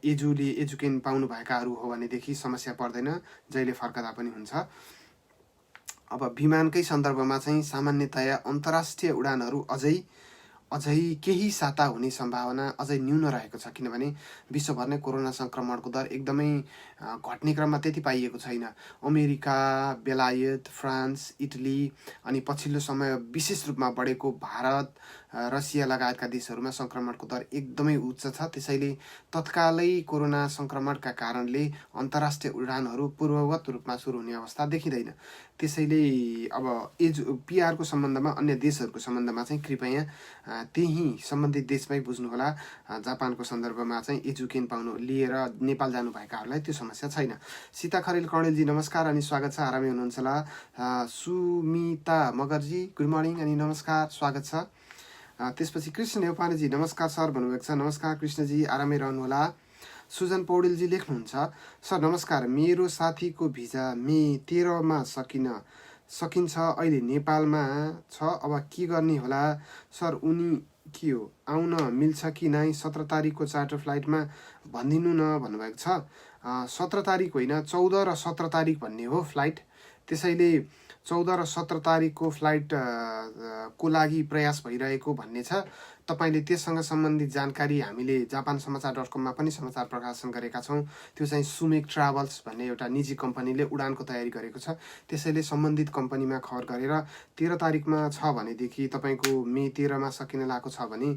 [SPEAKER 1] एजुकेन पाउनुभएकाहरू हो भनेदेखि समस्या पर्दैन, जहिले फर्कदा पनि हुन्छ। अब विमानकै सन्दर्भमा चाहिँ सामान्यतया अन्तर्राष्ट्रिय उडानहरू अझै केही साता हुने सम्भावना अझै न्यून रहेको छ, किनभने विश्वभर नै कोरोना सङ्क्रमणको दर एकदमै घट्ने क्रममा त्यति पाइएको छैन। अमेरिका, बेलायत, फ्रान्स, इटली अनि पछिल्लो समय विशेष रूपमा बढेको भारत, रसिया लगायतका देशहरूमा सङ्क्रमणको दर एकदमै उच्च छ। त्यसैले तत्कालै कोरोना सङ्क्रमणका कारणले अन्तर्राष्ट्रिय उडानहरू पूर्ववत रूपमा सुरु हुने अवस्था देखिँदैन। त्यसैले अब पिआरको सम्बन्धमा अन्य देशहरूको सम्बन्धमा चाहिँ कृपया त्यही सम्बन्धित देशमै बुझ्नुहोला। जापानको सन्दर्भमा चाहिँ एजुकेन पाउनु लिएर नेपाल जानुभएकाहरूलाई त्यो समस्या छैन। सीता खरेल कणेलजी नमस्कार अनि स्वागत छ, आरामै हुनुहुन्छ होला। सुमिता मगरजी गुड मर्निङ अनि नमस्कार, स्वागत छ। त्यसपछि कृष्ण नेउपानेजी नमस्कार सर भन्नुभएको छ। नमस्कार कृष्णजी, आरामै रहनुहोला। सुजन पौडेलजी लेख्नुहुन्छ, सर नमस्कार, मेरो साथीको भिजा मे 13 सकिन्छ, अहिले नेपालमा छ, अब के गर्ने होला सर? उनी के हो, आउन मिल्छ कि नै? 17 तारिकको चार्टर फ्लाइटमा भनिदिनु न भन्नुभएको छ। 17 तारिक होइन, 14 र 17 तारिक भन्ने हो फ्लाइट। त्यसैले 14 र 17 तारिकको फ्लाइट को लागि प्रयास भइरहेको भन्ने छ। तपाईँले त्यससँग सम्बन्धित जानकारी हामीले japansamachaar.com मा पनि समाचार प्रकाशन गरेका छौँ। त्यो चाहिँ सुमेक ट्राभल्स भन्ने एउटा निजी कम्पनीले उडानको तयारी गरेको छ। त्यसैले सम्बन्धित कम्पनीमा खबर गरेर 13 तारिकमा छ भनेदेखि तपाईँको मे 13 सकिन लागेको छ भने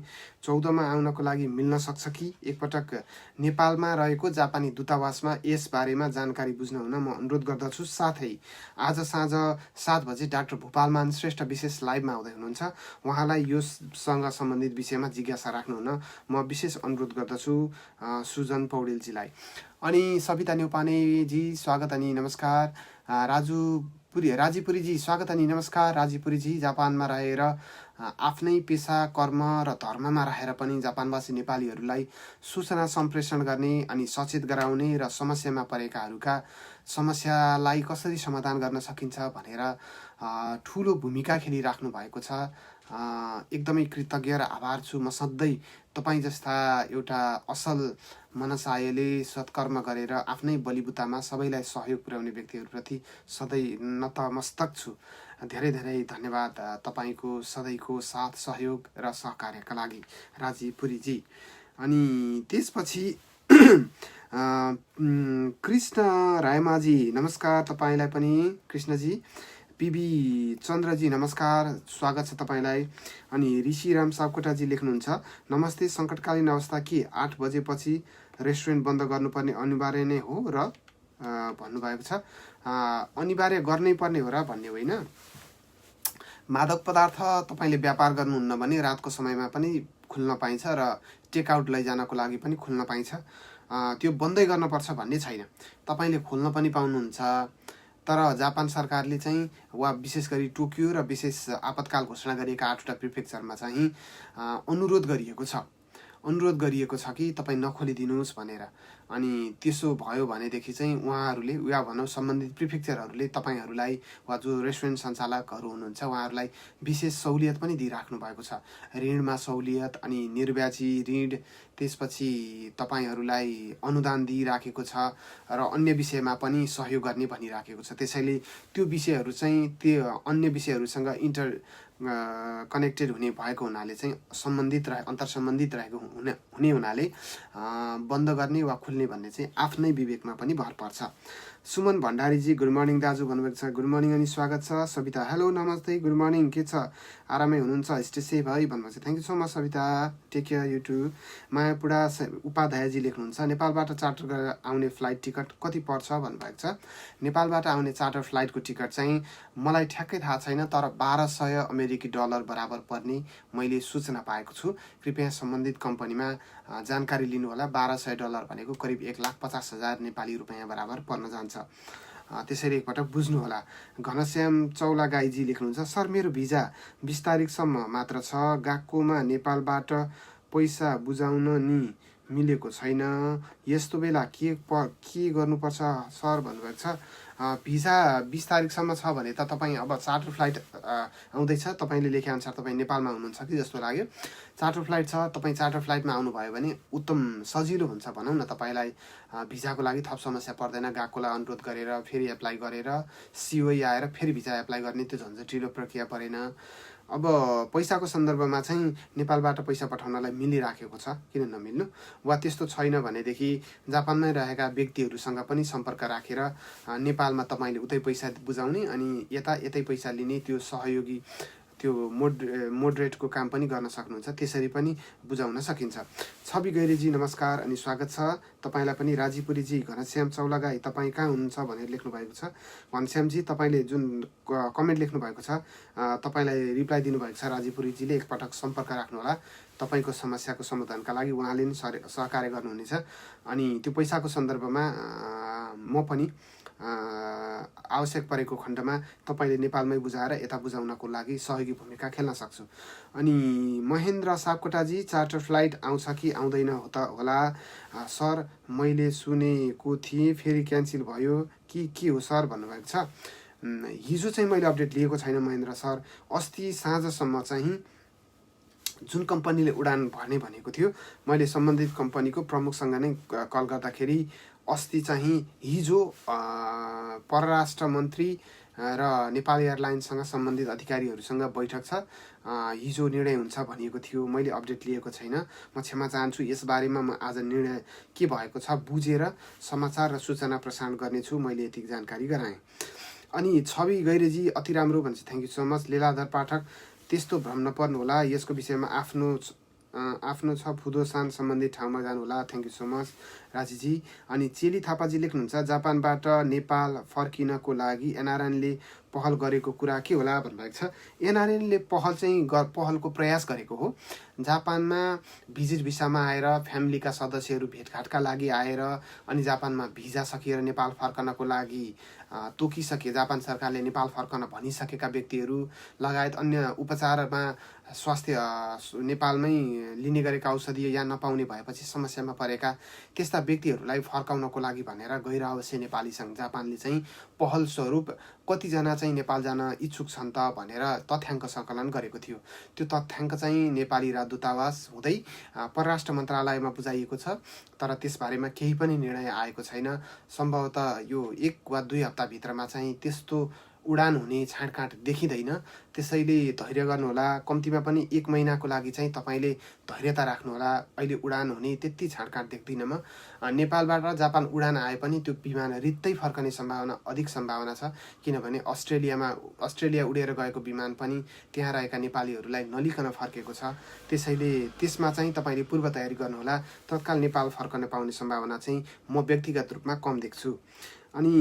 [SPEAKER 1] 14 आउनको लागि मिल्न सक्छ कि? एकपटक नेपालमा रहेको जापानी दूतावासमा यस बारेमा जानकारी बुझ्न हुन म अनुरोध गर्दछु। साथै आज साँझ 7 बजे डाक्टर भूपालमान श्रेष्ठ विशेष लाइभमा आउँदै हुनुहुन्छ। उहाँलाई योसँग सम्बन्धित विषयमा जिज्ञासा राख्नुहुन म विशेष अनुरोध गर्दछु सुजन पौडेलजीलाई। अनि सविता न्यौपानेजी स्वागत अनि नमस्कार। राजीपुरीजी स्वागत अनि नमस्कार। राजीपुरीजी जापानमा रहेर आफ्नै पेसा, कर्म र धर्ममा रहेर पनि जापानवासी नेपालीहरूलाई सूचना सम्प्रेषण गर्ने अनि सचेत गराउने र समस्यामा परेकाहरूका समस्यालाई कसरी समाधान गर्न सकिन्छ भनेर ठुलो भूमिका खेलिराख्नु भएको छ। एकदमै कृतज्ञ र आभार छु म सधैँ तपाईँ जस्ता एउटा असल मनसायले सत्कर्म गरेर आफ्नै बलिबुतामा सबैलाई सहयोग पुर्याउने व्यक्तिहरूप्रति सधैँ नतमस्तक छु। धेरै धेरै धन्यवाद तपाईँको सधैँको साथ, सहयोग र सहकार्यका लागि राजीपुरीजी। अनि त्यसपछि कृष्ण रायमाझी नमस्कार तपाईँलाई पनि कृष्णजी। पिबी चन्द्रजी नमस्कार, स्वागत छ तपाईँलाई। अनि ऋषिराम सापकोटाजी लेख्नुहुन्छ, नमस्ते, सङ्कटकालीन अवस्था के 8 बजेपछि रेस्टुरेन्ट बन्द गर्नुपर्ने अनिवार्य नै हो र भन्नुभएको छ। अनिवार्य गर्नै पर्ने हो र भन्ने होइन। मादक पदार्थ तपाईँले व्यापार गर्नुहुन्न भने रातको समयमा पनि खुल्न पाइन्छ र टेकआउट लैजानको लागि पनि खुल्न पाइन्छ। त्यो बन्दै गर्नुपर्छ भन्ने छैन, तपाईँले खोल्न पनि पाउनुहुन्छ। तर जापान सरकारले चाहिँ वा विशेष गरी टोकियो र विशेष आपतकाल घोषणा गरिएका 8वटा प्रिफेक्चरमा चाहिँ अनुरोध गरिएको छ कि तपाईँ नखोलिदिनुहोस् भनेर। अनि त्यसो भयो भनेदेखि चाहिँ उहाँहरूले या भनौँ सम्बन्धित प्रिफेक्चरहरूले तपाईँहरूलाई वा जो रेस्टुरेन्ट सञ्चालकहरू हुनुहुन्छ उहाँहरूलाई विशेष सहुलियत पनि दिइराख्नु भएको छ। ऋणमा सहुलियत अनि निर्व्याजी ऋण, त्यसपछि तपाईँहरूलाई अनुदान दिइराखेको छ र अन्य विषयमा पनि सहयोग गर्ने भनिराखेको छ। त्यसैले त्यो विषयहरू चाहिँ त्यो अन्य विषयहरूसँग कनेक्टेड हुने भएको हुनाले चाहिँ अन्तर्सम्बन्धित रहेको हुने हुनाले बन्द गर्ने वा खुल्ने भन्ने चाहिँ आफ्नै विवेकमा पनि भर पर्छ। सुमन भण्डारीजी गुड मर्निङ दाजु भन्नुभएको छ, गुड मर्निङ अनि स्वागत छ। सविता हेलो नमस्ते, गुड मर्निङ, के छ, आरामै हुनुहुन्छ, स्टे सेफ है भन्नुभएको छ। Thank you so much Savita, take care you too. Mayapura Upadhyayji लेख्नुहुन्छ, नेपालबाट चार्टर गरेर आउने फ्लाइट टिकट कति पर्छ भन्नुभएको छ। नेपालबाट आउने चार्टर फ्लाइटको टिकट चाहिँ मलाई ठ्याक्कै थाहा छैन, तर 1200 अमेरिकी डलर बराबर पर्ने मैले सूचना पाएको छु। कृपया सम्बन्धित कम्पनीमा जानकारी लिनुहोला। 1200 डलर भनेको करिब 1,50,000 नेपाली रुपियाँ बराबर पर्न जान्छ। त्यसैले एकपटक बुझ्नुहोला। घनश्याम चौलागाईजी लेख्नुहुन्छ, सर मेरो भिजा 20 तारिकसम्म मात्र छ, गएकोमा नेपालबाट पैसा बुझाउन नि मिलेको छैन, यस्तो बेला के गर्नुपर्छ सर भन्नुभएको छ। भिजा 20 तारिकसम्म छ भने त तपाईँ अब चार्टर फ्लाइट आउँदैछ, तपाईँले लेखे अनुसार तपाईँ नेपालमा हुनुहुन्छ कि जस्तो लाग्यो। चार्टर फ्लाइट छ, तपाईँ चार्टर फ्लाइटमा आउनुभयो भने उत्तम सजिलो हुन्छ भनौँ न। तपाईँलाई भिजाको लागि थप समस्या पर्दैन। गएकोलाई अनुरोध गरेर फेरि एप्लाई गरेर सिओई आएर फेरि भिजा एप्लाई गर्ने त्यो झन्झटिलो प्रक्रिया परेन। अब पैसाको सन्दर्भमा चाहिँ नेपालबाट पैसा पठाउनलाई मिलिराखेको छ, किन नमिल्नु। वा त्यस्तो छैन भनेदेखि जापानमै रहेका व्यक्तिहरूसँग पनि सम्पर्क राखेर नेपालमा तपाईँले उतै पैसा बुझाउने अनि यतै पैसा लिने त्यो सहयोगी त्यो मोडरेटको काम पनि गर्न सक्नुहुन्छ। त्यसरी पनि बुझाउन सकिन्छ। छवि गैरेजी नमस्कार अनि स्वागत छ तपाईँलाई पनि। राजीपुरीजी घनश्याम चौलागाई तपाईँ कहाँ हुनुहुन्छ भनेर लेख्नु भएको छ। घनश्यामजी तपाईँले जुन कमेन्ट लेख्नु भएको छ तपाईँलाई रिप्लाई दिनुभएको छ राजीपुरीजीले, एकपटक सम्पर्क राख्नुहोला। तपाईँको समस्याको समाधानका लागि उहाँले नि सहकार्य गर्नुहुनेछ। अनि त्यो पैसाको सन्दर्भमा म पनि आवश्यक परेको खण्डमा तपाईँले नेपालमै बुझाएर यता बुझाउनको लागि सहयोगी भूमिका खेल्न सक्छु। अनि महेन्द्र सापकोटाजी, चार्टर फ्लाइट आउँछ कि आउँदैन होला सर, मैले सुनेको थिएँ फेरि क्यान्सल भयो कि के हो सर भन्नुभएको छ। हिजो चाहिँ मैले अपडेट लिएको छैन महेन्द्र सर। अस्ति साँझसम्म चाहिँ जुन कम्पनीले उडान भर्ने भनेको थियो, मैले सम्बन्धित कम्पनीको प्रमुखसँग नै कल गर्दाखेरि अस्ति चाहिँ हिजो परराष्ट्र मन्त्री र नेपाल एयरलाइन्ससँग सम्बन्धित अधिकारीहरूसँग बैठक छ, हिजो निर्णय हुन्छ भनिएको थियो। मैले अपडेट लिएको छैन, म क्षमा चाहन्छु। यसबारेमा म आज निर्णय के भएको छ बुझेर समाचार र सूचना प्रसारण गर्नेछु। मैले यति जानकारी गराएँ। अनि छवि गैरेजी अति राम्रो भन्छ, thank you so much. Liladhar Pathak, त्यस्तो भ्रम नपर्नु होला, यसको विषयमा आफ्नो छ फुदोसान सम्बन्धित ठाउँमा जानु होला, थ्याङ्क यू सो मच राजीजी। अनि चेली थापाजी लेख्नुहुन्छ, जापानबाट नेपाल फर्किनको लागि एनआरएनले पहल गरेको कुरा के होला भन्नुभएको छ। एनआरएनले पहलको प्रयास गरेको हो। जापानमा भिजिट भिसामा आएर फ्यामिलीका सदस्यहरू भेटघाटका लागि आएर अनि जापानमा भिजा सकिएर नेपाल फर्कनको लागि तोकिसके, जापान सरकारले नेपाल फर्कन भनिसकेका व्यक्तिहरू लगायत अन्य उपचारमा स्वास्थ्य नेपालमै लिने गरेका औषधि या नपाउने भएपछि समस्यामा परेका त्यस्ता व्यक्तिहरूलाई फर्काउनको लागि भनेर गैर आवासीय नेपाली सङ्घ जापानले चाहिँ पहल स्वरूप कतिजना चाहिँ नेपाल जान इच्छुक छन् त भनेर तथ्याङ्क सङ्कलन गरेको थियो। त्यो तथ्याङ्क चाहिँ नेपाली राजदूतावास हुँदै परराष्ट्र मन्त्रालयमा बुझाइएको छ, तर त्यसबारेमा केही पनि निर्णय आएको छैन। सम्भवतः यो 1 वा 2 हप्ताभित्रमा चाहिँ त्यस्तो उडान हुने छाँडकाँड देखिँदैन। त्यसैले धैर्य गर्नुहोला, कम्तीमा पनि 1 महिनाको लागि चाहिँ तपाईँले धैर्यता राख्नुहोला। अहिले उडान हुने त्यति छाँडकाँड देख्दिनँ म। नेपालबाट जापान उडान आए पनि त्यो विमान रित्तै फर्कने अधिक सम्भावना छ, किनभने अस्ट्रेलिया उडेर गएको विमान पनि त्यहाँ रहेका नेपालीहरूलाई नलिकन फर्केको छ। त्यसैले त्यसमा चाहिँ तपाईँले पूर्व तयारी गर्नुहोला। तत्काल नेपाल फर्कन पाउने सम्भावना चाहिँ म व्यक्तिगत रूपमा कम देख्छु। अनि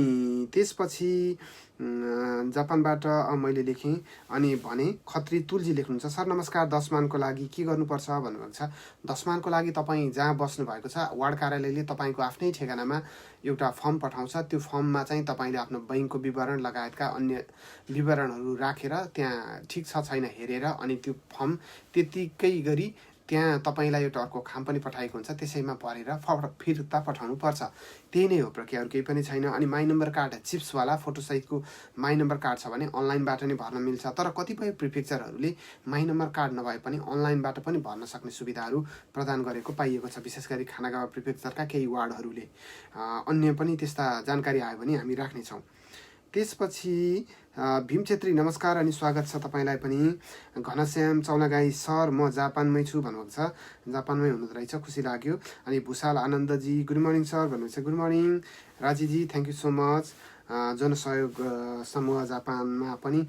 [SPEAKER 1] त्यसपछि जापानबाट मैले लेखेँ अनि भने खत्री तुलजी लेख्नुहुन्छ, सर नमस्कार, 10 मानको लागि के गर्नुपर्छ भन्नुभएको छ। 10 मानको लागि तपाईँ जहाँ बस्नु भएको छ वार्ड कार्यालयले तपाईँको आफ्नै ठेगानामा एउटा फर्म पठाउँछ। त्यो फर्ममा चाहिँ तपाईँले आफ्नो बैङ्कको विवरण लगायतका अन्य विवरणहरू राखेर त्यहाँ ठिक छ छैन हेरेर अनि त्यो फर्म त्यतिकै गरी त्यहाँ तपाईँलाई एउटा अर्को खाम पनि पठाएको हुन्छ, त्यसैमा भरेर फिर्ता पठाउनु पर्छ। त्यही नै हो प्रक्रिया, अरू केही पनि छैन। अनि माई नम्बर कार्ड चिप्सवाला फोटोसहितको माई नम्बर कार्ड छ भने अनलाइनबाट नै भर्न मिल्छ, तर कतिपय प्रिफेक्चरहरूले माई नम्बर कार्ड नभए पनि अनलाइनबाट पनि भर्न सक्ने सुविधाहरू प्रदान गरेको पाइएको छ, विशेष गरी खानागाउँ प्रिफेक्चरका केही वार्डहरूले। अन्य पनि त्यस्ता जानकारी आयो भने हामी राख्नेछौँ। त्यसपछि भीम छेत्री नमस्कार अनि स्वागत छ तपाईँलाई पनि। घनश्याम चौलागाई, सर म जापानमै छु भन्नुभएको छ, जापानमै हुनुहुँदो रहेछ, खुसी लाग्यो। अनि Bhusal Anandji good morning sir भन्नुहुन्छ, good morning. Rajiji thank you so much. जनसहयोग समूह जापानमा पनि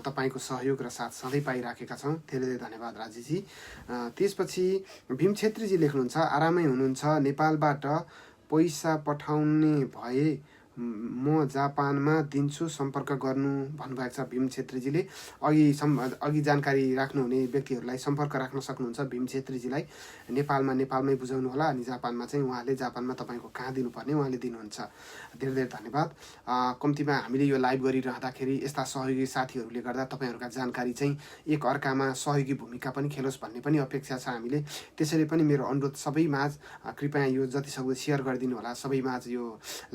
[SPEAKER 1] तपाईँको सहयोग र साथ सधैँ पाइराखेका छौँ, धेरै धेरै धन्यवाद राजीजी। त्यसपछि भीम छेत्रीजी लेख्नुहुन्छ, आरामै हुनुहुन्छ, नेपालबाट पैसा पठाउने भए म जापानमा दिन्छु, सम्पर्क गर्नु भन्नुभएको छ भीम छेत्रीजीले। अघि जानकारी राख्नुहुने व्यक्तिहरूलाई सम्पर्क राख्न सक्नुहुन्छ भीम छेत्रीजीलाई। नेपालमै बुझाउनु होला अनि जापानमा चाहिँ उहाँले जापानमा तपाईँको कहाँ दिनुपर्ने उहाँले दिनुहुन्छ। धेरै धेरै धन्यवाद। कम्तीमा हामीले यो लाइभ गरिरहँदाखेरि यस्ता सहयोगी साथीहरूले गर्दा तपाईँहरूका जानकारी चाहिँ एक अर्कामा सहयोगी भूमिका पनि खेलोस् भन्ने पनि अपेक्षा छ हामीले। त्यसैले पनि मेरो अनुरोध सबैमाझ कृपया यो जतिसक्दो सेयर गरिदिनु होला, सबैमाझ यो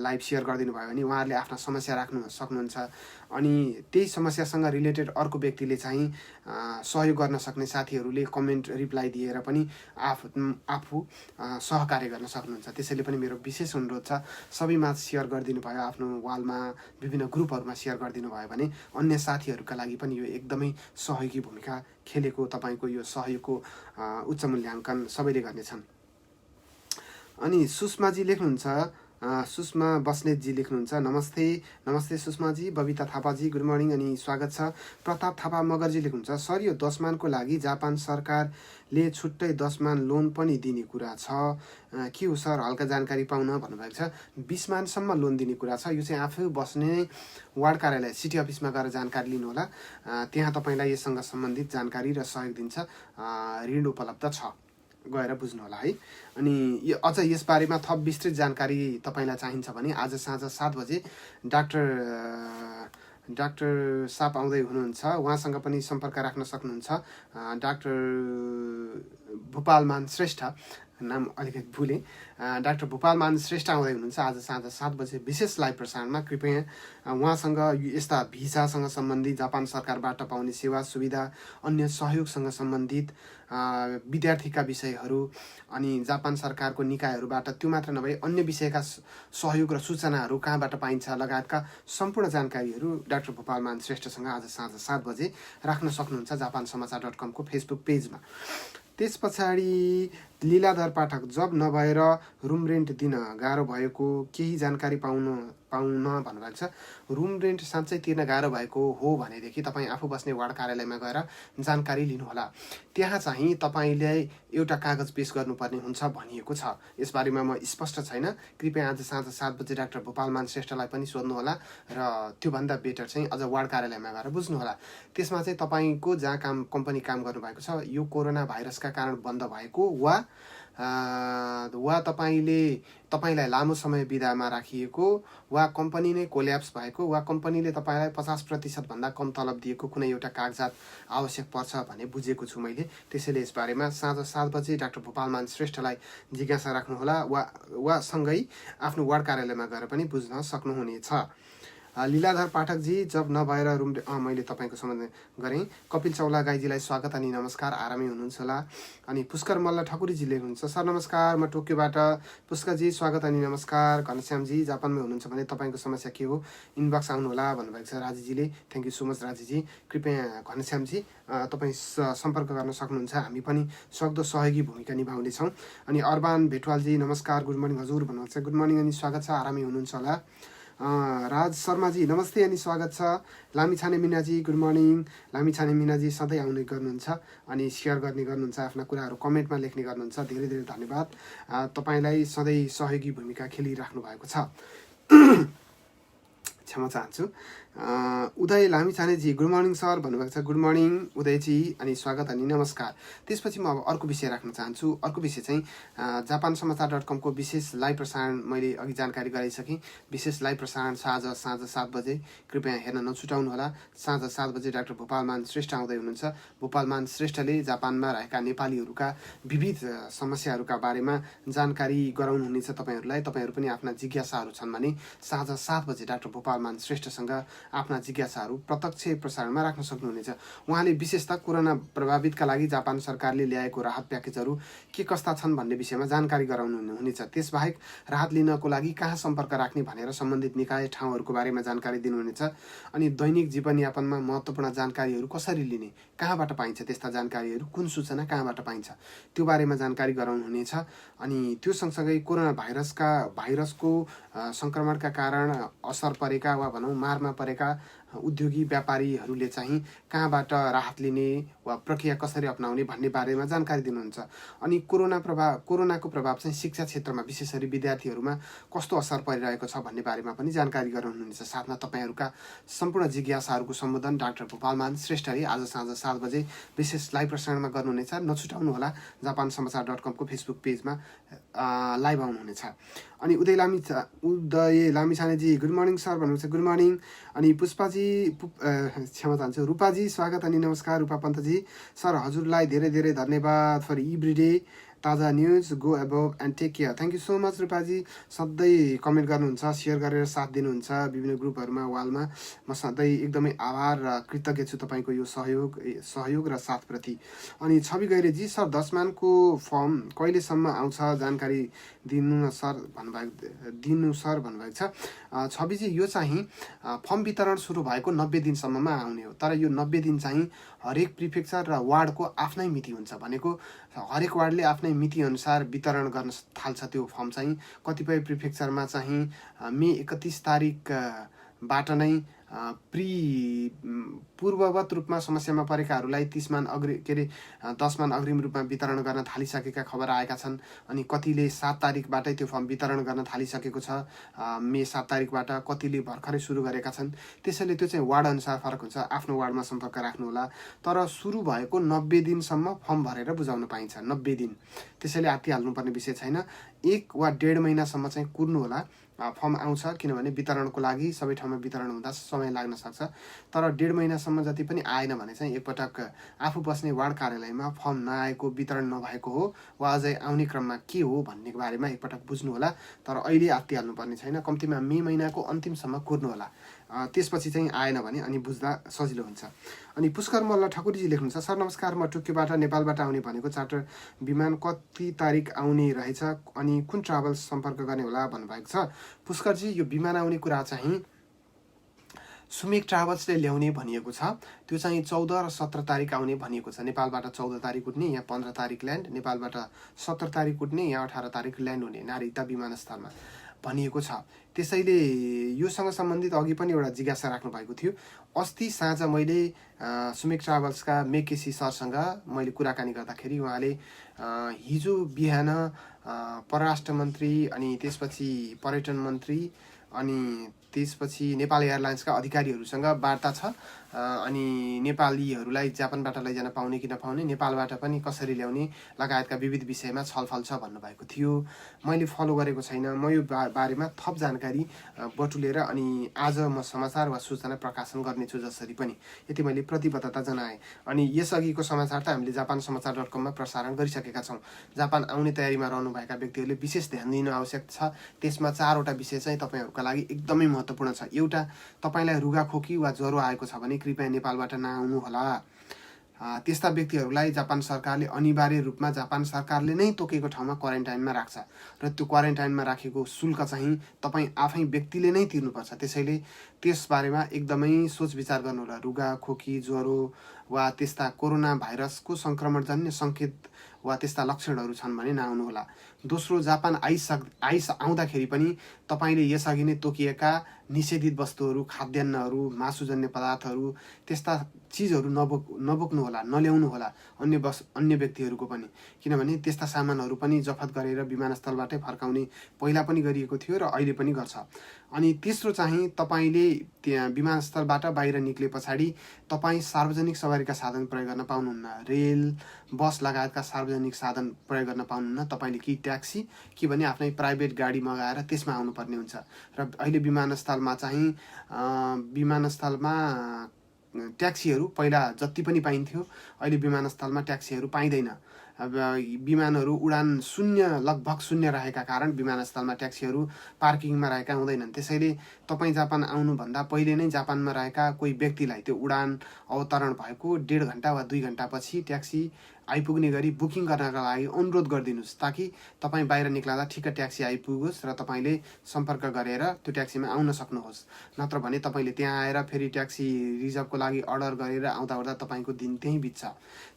[SPEAKER 1] लाइभ सेयर गरिदिनु भयो भने उहाँहरूले आफ्ना समस्या राख्नु सक्नुहुन्छ अनि त्यही समस्यासँग रिलेटेड अर्को व्यक्तिले चाहिँ सहयोग गर्न सक्ने साथीहरूले कमेन्ट रिप्लाई दिएर पनि आफू सहकार्य गर्न सक्नुहुन्छ। त्यसैले पनि मेरो विशेष अनुरोध छ, सबैमा सेयर गरिदिनु भयो, आफ्नो वालमा विभिन्न ग्रुपहरूमा सेयर गरिदिनु भयो भने अन्य साथीहरूका लागि पनि यो एकदमै सहयोगी भूमिका खेलेको, तपाईँको यो सहयोगको उच्च मूल्याङ्कन सबैले गर्नेछन्। अनि सुषमाजी लेख्नुहुन्छ, सुषमा बस्नेतजी लेख्नुहुन्छ, नमस्ते सुषमाजी। बबिता थापाजी गुड मर्निङ अनि स्वागत छ। प्रताप थापा मगरजी लेख्नुहुन्छ, सर यो 10 मानको लागि जापान सरकारले छुट्टै 10 मान लोन पनि दिने कुरा छ, के हो सर हल्का जानकारी पाउन भन्नुभएको छ। 20 मानसम्म लोन दिने कुरा छ, यो चाहिँ आफै बस्ने वार्ड कार्यालय सिटी अफिसमा गएर जानकारी लिनुहोला, त्यहाँ तपाईँलाई यससँग सम्बन्धित जानकारी र सहयोग दिन्छ, ऋण उपलब्ध छ, गएर बुझ्नु होला है। अनि यो अझ यसबारेमा थप विस्तृत जानकारी तपाईँलाई चाहिन्छ भने आज साँझ 7 बजे डाक्टर डाक्टर साप आउँदै हुनुहुन्छ, उहाँसँग पनि सम्पर्क राख्न सक्नुहुन्छ। डाक्टर भूपालमान श्रेष्ठ, नाम अलिकति भुलेँ, डाक्टर भूपालमान श्रेष्ठ आउँदै हुनुहुन्छ आज साँझ 7 बजे विशेष लाइभ प्रसारणमा। कृपया उहाँसँग यस्ता भिसासँग सम्बन्धित, जापान सरकारबाट पाउने सेवा सुविधा, अन्य सहयोगसँग सम्बन्धित विद्यार्थीका विषयहरू अनि जापान सरकारको निकायहरूबाट त्यो मात्र नभई अन्य विषयका सहयोग र सूचनाहरू कहाँबाट पाइन्छ लगायतका सम्पूर्ण जानकारीहरू डाक्टर भूपालमान श्रेष्ठसँग आज साँझ 7 बजे राख्न सक्नुहुन्छ जापानसमाचार.com को फेसबुक पेजमा। त्यस पछाडि लीलाधर पाठक, जब नभएर रुम रेन्ट दिन गाह्रो भएको केही जानकारी पाउन भन्नुभएको छ। रुम रेन्ट साँच्चै तिर्न गाह्रो भएको हो भनेदेखि तपाईँ आफू बस्ने वार्ड कार्यालयमा गएर जानकारी लिनुहोला। त्यहाँ चाहिँ तपाईँले एउटा कागज पेश गर्नुपर्ने हुन्छ भनिएको छ। यसबारेमा म स्पष्ट छैन, कृपया आज साँझ 7 बजे डाक्टर भूपालमान श्रेष्ठलाई पनि सोध्नुहोला र त्योभन्दा बेटर चाहिँ अझ वार्ड कार्यालयमा गएर बुझ्नुहोला। त्यसमा चाहिँ तपाईँको जहाँ कम्पनी काम गर्नुभएको छ यो कोरोना भाइरसका कारण बन्द भएको वा तपाईँलाई लामो समय बिदामा राखिएको वा कम्पनी नै कोल्याप्स भएको वा कम्पनीले तपाईँलाई 50% भन्दा कम तलब दिएको कुनै एउटा कागजात आवश्यक पर्छ भने बुझेको छु मैले। त्यसैले यसबारेमा साँझ 7 बजे डाक्टर भूपालमान श्रेष्ठलाई जिज्ञासा राख्नुहोला वा सँगै आफ्नो वार्ड कार्यालयमा गएर पनि बुझ्न सक्नुहुनेछ। लीलाधर पाठकजी, जब नभएर रुम मैले तपाईँको सम्बन्ध गरेँ। कपिल चौला गाईजीलाई स्वागत अनि नमस्कार, आरामै हुनुहुन्छ होला। अनि पुष्कर मल्ल ठकुरीजी लेख्नुहुन्छ, सर नमस्कार, म टोकियोबाट। पुष्करजी स्वागत अनि नमस्कार। घनश्यामजी, जापानमै हुनुहुन्छ भने तपाईँको समस्या के हो, इनबक्स आउनुहोला भन्नुभएको छ राजीजीले। Thank you so much Rajiji. कृपया घनश्यामजी तपाईँ सम्पर्क गर्न सक्नुहुन्छ, हामी पनि सक्दो सहयोगी भूमिका निभाउनेछौँ। अनि अरबान भेटवालजी नमस्कार, गुड मर्निङ हजुर भन्नुहुन्छ। गुड मर्निङ अनि स्वागत छ, आरामै हुनुहुन्छ होला। राज शर्माजी नमस्ते अनि स्वागत छ। Lamichhane Minaji good morning. लामिछाने मिनाजी सधैँ आउने गर्नुहुन्छ अनि सेयर गर्ने गर्नुहुन्छ, आफ्ना कुराहरू कमेन्टमा लेख्ने गर्नुहुन्छ, धेरै धेरै धन्यवाद। तपाईँलाई सधैँ सहयोगी भूमिका खेलिराख्नु भएको छ, क्षमा चाहन्छु। उदय लामिछानेजी गुड मर्निङ सर भन्नुभएको छ। गुड मर्निङ उदयजी अनि स्वागत अनि नमस्कार। त्यसपछि म अब अर्को विषय राख्न चाहन्छु। अर्को विषय चाहिँ जापानसमाचार.com को विशेष लाइभ प्रसारण मैले अघि जानकारी गराइसकेँ। विशेष लाइभ प्रसारण साँझ 7 बजे, कृपया हेर्न नछुटाउनुहोला। साँझ 7 बजे डाक्टर भूपालमान श्रेष्ठ आउँदै हुनुहुन्छ। भूपालमान श्रेष्ठले जापानमा रहेका नेपालीहरूका विविध समस्याहरूका बारेमा जानकारी गराउनुहुनेछ तपाईँहरूलाई। तपाईँहरू पनि आफ्ना जिज्ञासाहरू छन् भने साँझ 7 बजे डाक्टर भूपालमान श्रेष्ठसँग आफ्ना जिज्ञासाहरू प्रत्यक्ष प्रसारणमा राख्न सक्नुहुनेछ। उहाँले विशेषतः कोरोना प्रभावितका लागि जापान सरकारले ल्याएको राहत प्याकेजहरू के कस्ता छन् भन्ने विषयमा जानकारी गराउनुहुनेछ। त्यसबाहेक राहत लिनको लागि कहाँ सम्पर्क राख्ने भनेर सम्बन्धित निकाय ठाउँहरूको बारेमा जानकारी दिनुहुनेछ। अनि दैनिक जीवनयापनमा महत्त्वपूर्ण जानकारीहरू कसरी लिने, कहाँबाट पाइन्छ त्यस्ता जानकारीहरू, कुन सूचना कहाँबाट पाइन्छ त्यो बारेमा जानकारी गराउनुहुनेछ। अनि त्यो सँगसँगै कोरोना भाइरसको सङ्क्रमणका कारण असर परेका वा भनौँ मारमा परेका उद्योगी व्यापारीहरूले चाहिँ कहाँबाट राहत लिने वा प्रक्रिया कसरी अपनाउने भन्ने बारेमा जानकारी दिनुहुन्छ। अनि कोरोनाको प्रभाव चाहिँ शिक्षा क्षेत्रमा विशेष गरी विद्यार्थीहरूमा कस्तो असर परिरहेको छ भन्ने बारेमा पनि जानकारी गराउनुहुनेछ। साथमा तपाईँहरूका सम्पूर्ण जिज्ञासाहरूको सम्बोधन डाक्टर भूपालमान श्रेष्ठले आज साँझ 7 बजे विशेष लाइभ प्रसारणमा गर्नुहुनेछ। नछुटाउनुहोला, जापानसमाचार.com को फेसबुक पेजमा लाइभ आउनुहुनेछ। अनि उदय लामिछानेजी गुड मर्निङ सर भन्नुहुन्छ। Good morning. अनि पुष्पाजी क्षमा चाहन्छु, रूपाजी स्वागत अनि नमस्कार। रूपा पन्तजी सर हजुरलाई धेरै धेरै धन्यवाद फर एभ्री डे ताजा news, go above and take care. Thank you so much रूपाजी, सधैँ कमेन्ट गर्नुहुन्छ, सेयर गरेर साथ दिनुहुन्छ विभिन्न ग्रुपहरूमा, वालमा। म सधैँ एकदमै आभार र कृतज्ञ छु तपाईँको यो सहयोग र साथप्रति। अनि छवि गैरेजी सर दशमानको फर्म कहिलेसम्म आउँछ जानकारी दिनु सर भन्नुभएको छ। छविजी यो चाहिँ फर्म वितरण सुरु भएको 90 दिनसम्ममा आउने हो, तर यो 90 दिन चाहिँ हरेक प्रिफेक्चर र वार्डको आफ्नै मिति हुन्छ। भनेको हरेक वार्डले आफ्नै मिति अनुसार वितरण गर्न थाल्छ त्यो फर्म चाहिँ। कतिपय प्रिफेक्चरमा चाहिँ मे 31 तारिकबाट नै पूर्ववत रूपमा समस्यामा परेकाहरूलाई 10 मान अग्रिम रूपमा वितरण गर्न थालिसकेका खबर आएका छन्। अनि कतिले 7 तारिकबाटै त्यो फर्म वितरण गर्न थालिसकेको छ, मे 7 तारिकबाट। कतिले भर्खरै सुरु गरेका छन्। त्यसैले त्यो चाहिँ वार्ड अनुसार फरक हुन्छ, आफ्नो वार्डमा सम्पर्क राख्नुहोला। तर सुरु भएको 90 दिनसम्म फर्म भरेर बुझाउन पाइन्छ, 90 दिन। त्यसैले आत्तिहाल्नुपर्ने विषय छैन। 1 वा 1.5 महिनासम्म चाहिँ कुर्नु होला। फर्म आउँछ, किनभने वितरणको लागि सबै ठाउँमा वितरण हुँदा समय लाग्न सक्छ। तर 1.5 महिनासम्म जति पनि आएन भने चाहिँ एकपटक आफू बस्ने वार्ड कार्यालयमा फर्म नआएको, वितरण नभएको हो वा अझै आउने क्रममा के हो भन्ने बारेमा एकपटक बुझ्नु होला। तर अहिले आत्तिहाल्नुपर्ने छैन, कम्तीमा मे महिनाको अन्तिमसम्म कुर्नु होला। त्यसपछि चाहिँ आएन भने अनि बुझ्दा सजिलो हुन्छ। अनि पुष्कर मल्ल ठकुरीजी लेख्नुहुन्छ, सर नमस्कार, म टोकियोबाट नेपालबाट आउने भनेको चार्टर विमान कति तारिक आउने रहेछ अनि कुन ट्राभल सम्पर्क गर्ने होला भन्नुभएको छ। पुष्करजी, यो विमान आउने कुरा चाहिँ सुमेक ट्राभल्सले ल्याउने भनिएको छ। त्यो चाहिँ 14 र 17 तारिक आउने भनिएको छ। नेपालबाट 14 तारिक उठ्ने, यहाँ 15 तारिक ल्यान्ड, नेपालबाट 17 तारिक उठ्ने, यहाँ 18 तारिक ल्यान्ड हुने नागरिकता विमानस्थलमा भनिएको छ। त्यसैले योसँग सम्बन्धित अघि पनि एउटा जिज्ञासा राख्नु भएको थियो। अस्ति साँझ मैले सुमेक ट्राभल्सका मेकेसी सरसँग मैले कुराकानी गर्दाखेरि उहाँले हिजो बिहान परराष्ट्र मन्त्री अनि त्यसपछि पर्यटन मन्त्री अनि त्यसपछि नेपाल एयरलाइन्सका अधिकारीहरूसँग वार्ता छ। अनि नेपालीहरूलाई जापानबाट लैजान पाउने कि नपाउने, नेपालबाट पनि कसरी ल्याउने लगायतका विविध विषयमा छलफल छ भन्नुभएको थियो। मैले फलो गरेको छैन। म यो बारेमा थप जानकारी बटुलेर अनि आज म समाचार वा सूचना प्रकाशन गर्नेछु जसरी पनि, यति मैले प्रतिबद्धता जनाएँ। अनि यसअघिको समाचार त हामीले japansamaचार.com मा प्रसारण गरिसकेका छौँ। जापान आउने तयारीमा रहनुभएका व्यक्तिहरूले विशेष ध्यान दिनु आवश्यक छ। त्यसमा 4वटा विषय चाहिँ तपाईँहरूका लागि एकदमै महत्त्वपूर्ण छ। एउटा, तपाईँलाई रुगाखोकी वा ज्वरो आएको छ भने कृपया नेपालबाट नआउनु होला। त्यस्ता व्यक्तिहरूलाई जापान सरकारले अनिवार्य रूपमा जापान सरकारले नै तोकेको ठाउँमा क्वारेन्टाइनमा राख्छ र त्यो क्वारेन्टाइनमा राखेको शुल्क चाहिँ तपाईँ आफै व्यक्तिले नै तिर्नुपर्छ। त्यसैले त्यसबारेमा एकदमै सोच विचार गर्नु होला। रुगाखोकी, ज्वरो वा त्यस्ता कोरोना भाइरसको सङ्क्रमणजन्य सङ्केत वा त्यस्ता लक्षणहरू छन् भने नआउनु होला। दोस्रो, जापान आउँदाखेरि पनि तपाईँले यसअघि नै तोकिएका निषेधित वस्तुहरू, खाद्यान्नहरू, मासुजन्य पदार्थहरू, त्यस्ता चिजहरू नबोक्नु होला, नल्याउनु होला अन्य व्यक्तिहरूको पनि, किनभने त्यस्ता सामानहरू पनि जफत गरेर विमानस्थलबाटै फर्काउने पहिला पनि गरिएको थियो र अहिले पनि गर्छ। अनि तेस्रो चाहिँ, तपाईँले त्यहाँ विमानस्थलबाट बाहिर निक्ले पछाडि तपाईँ सार्वजनिक सवारीका साधन प्रयोग गर्न पाउनुहुन्न। रेल, बस लगायतका सार्वजनिक साधन प्रयोग गर्न पाउनुहुन्न। तपाईँले कि ट्याक्सी कि भने आफ्नै प्राइभेट गाडी मगाएर त्यसमा आउनुपर्ने हुन्छ। र अहिले विमानस्थलमा ट्याक्सीहरू पहिला जति पनि पाइन्थ्यो, अहिले विमानस्थलमा ट्याक्सीहरू पाइँदैन। अब विमानहरू उडान लगभग शून्य रहेका कारण विमानस्थलमा ट्याक्सीहरू पार्किङमा रहेका हुँदैनन्। त्यसैले तपाईँ जापान आउनुभन्दा पहिले नै जापानमा रहेका कोही व्यक्तिलाई त्यो उडान अवतरण भएको 1.5 घन्टा वा 2 घन्टापछि ट्याक्सी आइपुग्ने गरी बुकिङ गर्नका लागि अनुरोध गरिदिनुहोस्, ताकि तपाईँ बाहिर निक्लँदा ठिक्क ट्याक्सी आइपुगोस् र तपाईँले सम्पर्क गरेर त्यो ट्याक्सीमा आउन सक्नुहोस्। नत्र भने तपाईँले त्यहाँ आएर फेरि ट्याक्सी रिजर्भको लागि अर्डर गरेर आउँदा तपाईँको दिन त्यहीँ बित्छ।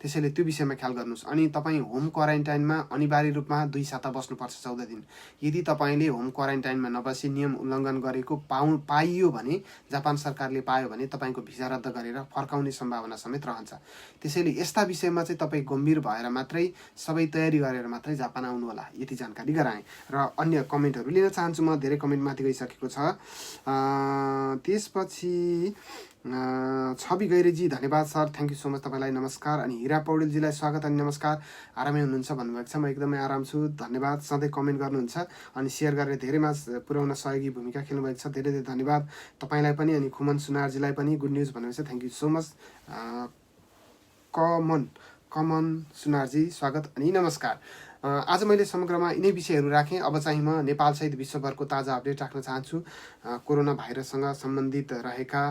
[SPEAKER 1] त्यसैले त्यो विषयमा ख्याल गर्नुहोस्। अनि तपाईँ होम क्वारेन्टाइनमा अनिवार्य रूपमा 2 साता बस्नुपर्छ, 14 दिन। यदि तपाईँले होम क्वारेन्टाइनमा नबसी नियम उल्लङ्घन गरेको पाइयो भने, जापान सरकारले पायो भने तपाईँको भिजा रद्द गरेर फर्काउने सम्भावना समेत रहन्छ। त्यसैले यस्ता विषयमा चाहिँ तपाईँ गम्भीर भएर मात्रै, सबै तयारी गरेर मात्रै जापान आउनु होला। यति जानकारी गराएँ। र अन्य कमेन्टहरू लिन चाहन्छु। म धेरै कमेन्ट माथि गइसकेको छ। त्यसपछि छवि गैरेजी, धन्यवाद sir, thank you so much, तपाईँलाई नमस्कार। अनि हिरा पौडेलजीलाई स्वागत अनि नमस्कार, आरामै हुनुहुन्छ भन्नुभएको छ। म एकदमै आराम छु, धन्यवाद। सधैँ कमेन्ट गर्नुहुन्छ अनि सेयर गरेर धेरै मास पुर्याउन सहयोगी भूमिका खेल्नुभएको छ, धेरै धेरै धन्यवाद तपाईँलाई पनि। अनि खुमन सुनारजीलाई पनि गुड न्युज भन्नुभएको छ, थ्याङ्क यू सो मच। कमन सुनारजी, स्वागत अनि नमस्कार। आज मैले समग्रमा यिनै विषयहरू राखेँ। अब चाहिँ म नेपालसहित विश्वभरको ताजा अपडेट राख्न चाहन्छु। कोरोना भाइरससँग सम्बन्धित रहेका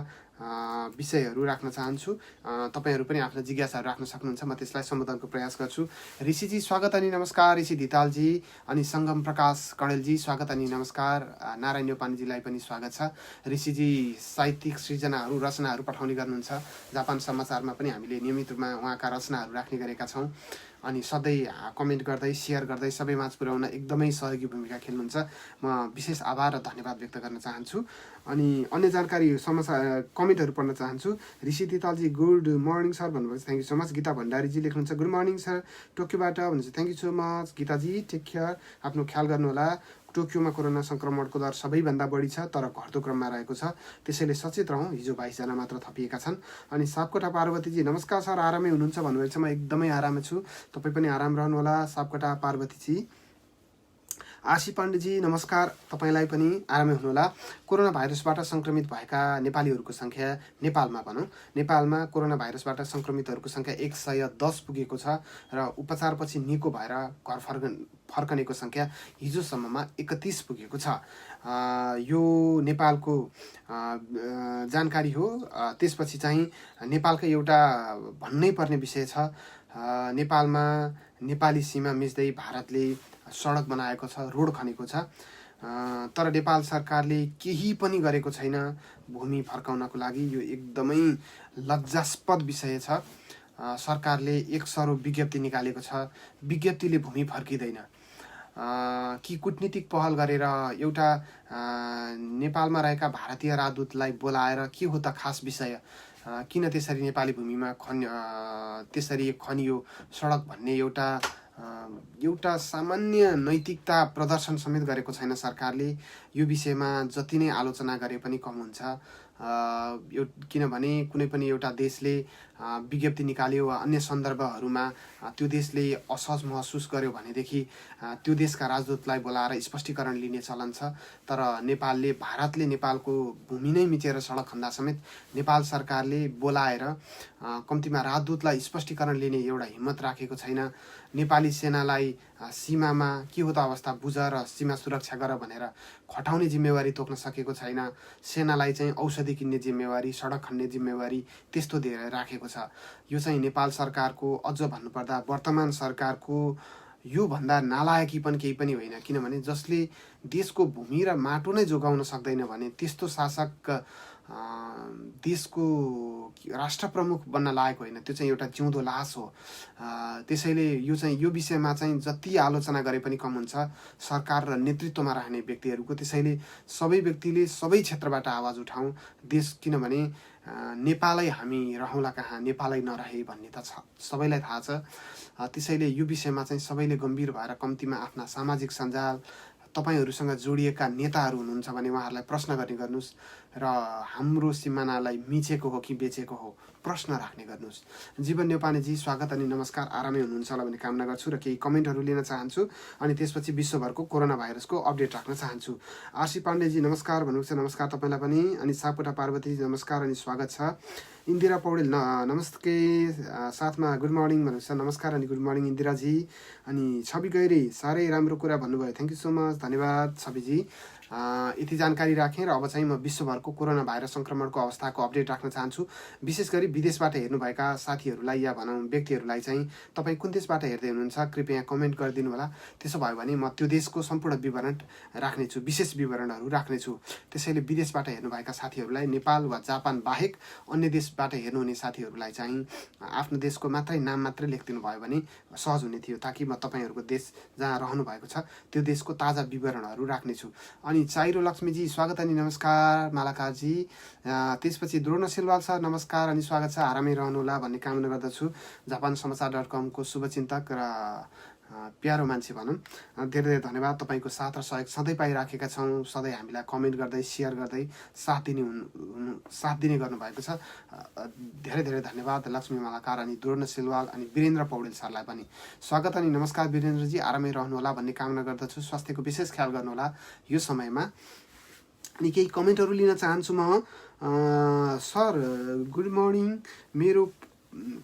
[SPEAKER 1] विषयहरू राख्न चाहन्छु। तपाईँहरू पनि आफ्नो जिज्ञासाहरू राख्न सक्नुहुन्छ, म त्यसलाई सम्बोधनको प्रयास गर्छु। ऋषिजी स्वागत अनि नमस्कार, ऋषि धितालजी। अनि सङ्गम प्रकाश कणेलजी स्वागत अनि नमस्कार, नारायण नेपानीजीलाई पनि स्वागत छ। ऋषिजी साहित्यिक सृजनाहरू, रचनाहरू पठाउने गर्नुहुन्छ। जापान समाचारमा पनि हामीले नियमित रूपमा उहाँका रचनाहरू राख्ने गरेका छौँ। अनि सधैँ कमेन्ट गर्दै, सेयर गर्दै सबैमाझ पुर्याउन एकदमै सहयोगी भूमिका खेल्नुहुन्छ। म विशेष आभार र धन्यवाद व्यक्त गर्न चाहन्छु। अनि अन्य जानकारी समाचार कमेन्टहरू पढ्न चाहन्छु। ऋषि दितालजी गुड मर्निङ सर भन्नुभएको छ, thank you so much. Gita भण्डारीजी लेख्नुहुन्छ, गुड मर्निङ सर, टोकियोबाट भन्नुहुन्छ, थ्याङ्क यू सो मच गीताजी, टेक केयर, आफ्नो ख्याल गर्नुहोला। टोकियोमा कोरोना सङ्क्रमणको दर सबैभन्दा बढी छ, तर घट्दो क्रममा रहेको छ, त्यसैले सचेत रहौँ। हिजो 22 जना मात्र थपिएका छन्। अनि सापकोटा पार्वतीजी, नमस्कार सर, आरामै हुनुहुन्छ भन्नुभएको छ। म एकदमै आरामै छु, तपाईँ पनि आराम रहनुहोला सापकोटा पार्वतीजी। आशी पाण्डेजी नमस्कार, तपाईँलाई पनि आरामै हुनुहोला। कोरोना भाइरसबाट सङ्क्रमित भएका नेपालीहरूको सङ्ख्या नेपालमा भनौँ, नेपालमा कोरोना भाइरसबाट सङ्क्रमितहरूको सङ्ख्या 110 पुगेको छ र उपचारपछि निको भएर घर फर्कनेको सङ्ख्या हिजोसम्ममा 31 पुगेको छ। यो नेपालको जानकारी हो। त्यसपछि चाहिँ नेपालकै एउटा भन्नै पर्ने विषय छ। नेपालमा नेपाली सीमा मिच्दै भारतले सडक बनाएको छ, रोड खनेको छ, तर नेपाल सरकारले केही पनि गरेको छैन भूमि फर्काउनको लागि। यो एकदमै लज्जास्पद विषय छ। सरकारले एक सरो विज्ञप्ति निकालेको छ, विज्ञप्तिले भूमि फर्किँदैन कि कुटनीतिक पहल गरेर एउटा नेपालमा रहेका भारतीय राजदूतलाई बोलाएर के हो त खास विषय, किन त्यसरी नेपाली भूमिमा त्यसरी खनियो सडक भन्ने एउटा सामान्य नैतिकता प्रदर्शन समेत गरेको छैन सरकारले। यो विषयमा जति नै आलोचना गरे पनि कम हुन्छ। किनभने कुनै पनि एउटा देशले विज्ञप्ति निकाल्यो वा अन्य सन्दर्भहरूमा त्यो देशले असहज महसुस गर्यो भनेदेखि त्यो देशका राजदूतलाई बोलाएर स्पष्टीकरण लिने चलन छ। तर भारतले नेपालको भूमि नै मिचेर सडक खन्दा समेत नेपाल सरकारले बोलाएर कम्तीमा राजदूतलाई स्पष्टीकरण लिने एउटा हिम्मत राखेको छैन। नेपाली सेनालाई सीमामा के हो त अवस्था बुझ र सीमा सुरक्षा गर भनेर खटाउने जिम्मेवारी तोक्न सकेको छैन। सेनालाई चाहिँ औषधि किन्ने जिम्मेवारी, सडक खन्ने जिम्मेवारी त्यस्तो दिएर राखेको छ। यो चाहिँ नेपाल सरकारको, अझ भन्नुपर्दा वर्तमान सरकारको योभन्दा नालायकी पनि केही पनि होइन। किनभने जसले देशको भूमि र माटो नै जोगाउन सक्दैन भने त्यस्तो शासक देशको राष्ट्र प्रमुख बन्न लागेको होइन, त्यो चाहिँ एउटा जिउँदो लास हो। त्यसैले यो विषयमा चाहिँ जति आलोचना गरे पनि कम हुन्छ सरकार र नेतृत्वमा रहने व्यक्तिहरूको। त्यसैले सबै व्यक्तिले सबै क्षेत्रबाट आवाज उठाउँ। देश किनभने नेपालै हामी रहौँला कहाँ, नेपालै नरहे भन्ने त सबैलाई थाहा छ। त्यसैले यो विषयमा चाहिँ सबैले गम्भीर भएर कम्तीमा आफ्ना सामाजिक सञ्जाल, तपाईहरूसँग जोडिएका नेताहरू हुनुहुन्छ भने उहाँहरूलाई प्रश्न गर्ने गर्नुहोस् र हाम्रो सिमानालाई मिचेको हो कि बेचेको हो प्रश्न राख्ने गर्नुहोस्। जीवन न्यौपानेजी स्वागत अनि नमस्कार, आरामै हुनुहुन्छ होला भन्ने कामना गर्छु र केही कमेन्टहरू लिन चाहन्छु अनि त्यसपछि विश्वभरको कोरोना भाइरसको अपडेट राख्न चाहन्छु। आरसी पाण्डेजी नमस्कार भन्नुहुन्छ, नमस्कार तपाईँलाई पनि। अनि सापकोटा पार्वतीजी नमस्कार अनि स्वागत छ। इन्दिरा पौडेल नमस्ते, साथमा गुड मर्निङ भन्नुहुन्छ, नमस्कार अनि गुड मर्निङ इन्दिराजी। अनि छवि गैरे साह्रै राम्रो कुरा भन्नुभयो, थ्याङ्क यू सो मच, धन्यवाद छविजी। यति जानकारी राखेँ र अब चाहिँ म विश्वभरको कोरोना भाइरस सङ्क्रमणको अवस्थाको अपडेट राख्न चाहन्छु। विशेष गरी विदेशबाट हेर्नुभएका साथीहरूलाई या भनौँ व्यक्तिहरूलाई चाहिँ तपाईँ कुन देशबाट हेर्दै हुनुहुन्छ कृपया कमेन्ट गरिदिनु होला। त्यसो भयो भने म त्यो देशको सम्पूर्ण विवरण राख्नेछु, विशेष विवरणहरू राख्नेछु। त्यसैले विदेशबाट हेर्नुभएका साथीहरूलाई नेपाल वा जापान बाहेक अन्य देशबाट हेर्नुहुने साथीहरूलाई चाहिँ आफ्नो देशको मात्रै नाम मात्रै लेखिदिनु भयो भने सहज हुने थियो, ताकि म तपाईँहरूको देश जहाँ रहनु भएको छ त्यो देशको ताजा विवरणहरू राख्नेछु। अनि चाइरो लक्ष्मीजी स्वागत अनि नमस्कार, मालाकारजी। त्यसपछि द्रोण सिलवाल सर नमस्कार अनि स्वागत छ, आरामै रहनुहोला भन्ने कामना गर्दछु। जापान समाचार .com को शुभचिन्तक र प्यारो मान्छे भनौँ, धेरै धेरै धन्यवाद। तपाईँको साथ र सहयोग सधैँ पाइराखेका छौँ। सधैँ हामीलाई कमेन्ट गर्दै सेयर गर्दै साथ दिने गर्नुभएको छ। धेरै धेरै धन्यवाद लक्ष्मी मालाकार अनि द्रोण सिलवाल अनि वीरेन्द्र पौडेल सरलाई पनि स्वागत अनि नमस्कार। वीरेन्द्रजी आरामै रहनुहोला भन्ने कामना गर्दछु, स्वास्थ्यको विशेष ख्याल गर्नुहोला यो समयमा। अनि केही कमेन्टहरू लिन चाहन्छु म। सर गुड मर्निङ, मेरो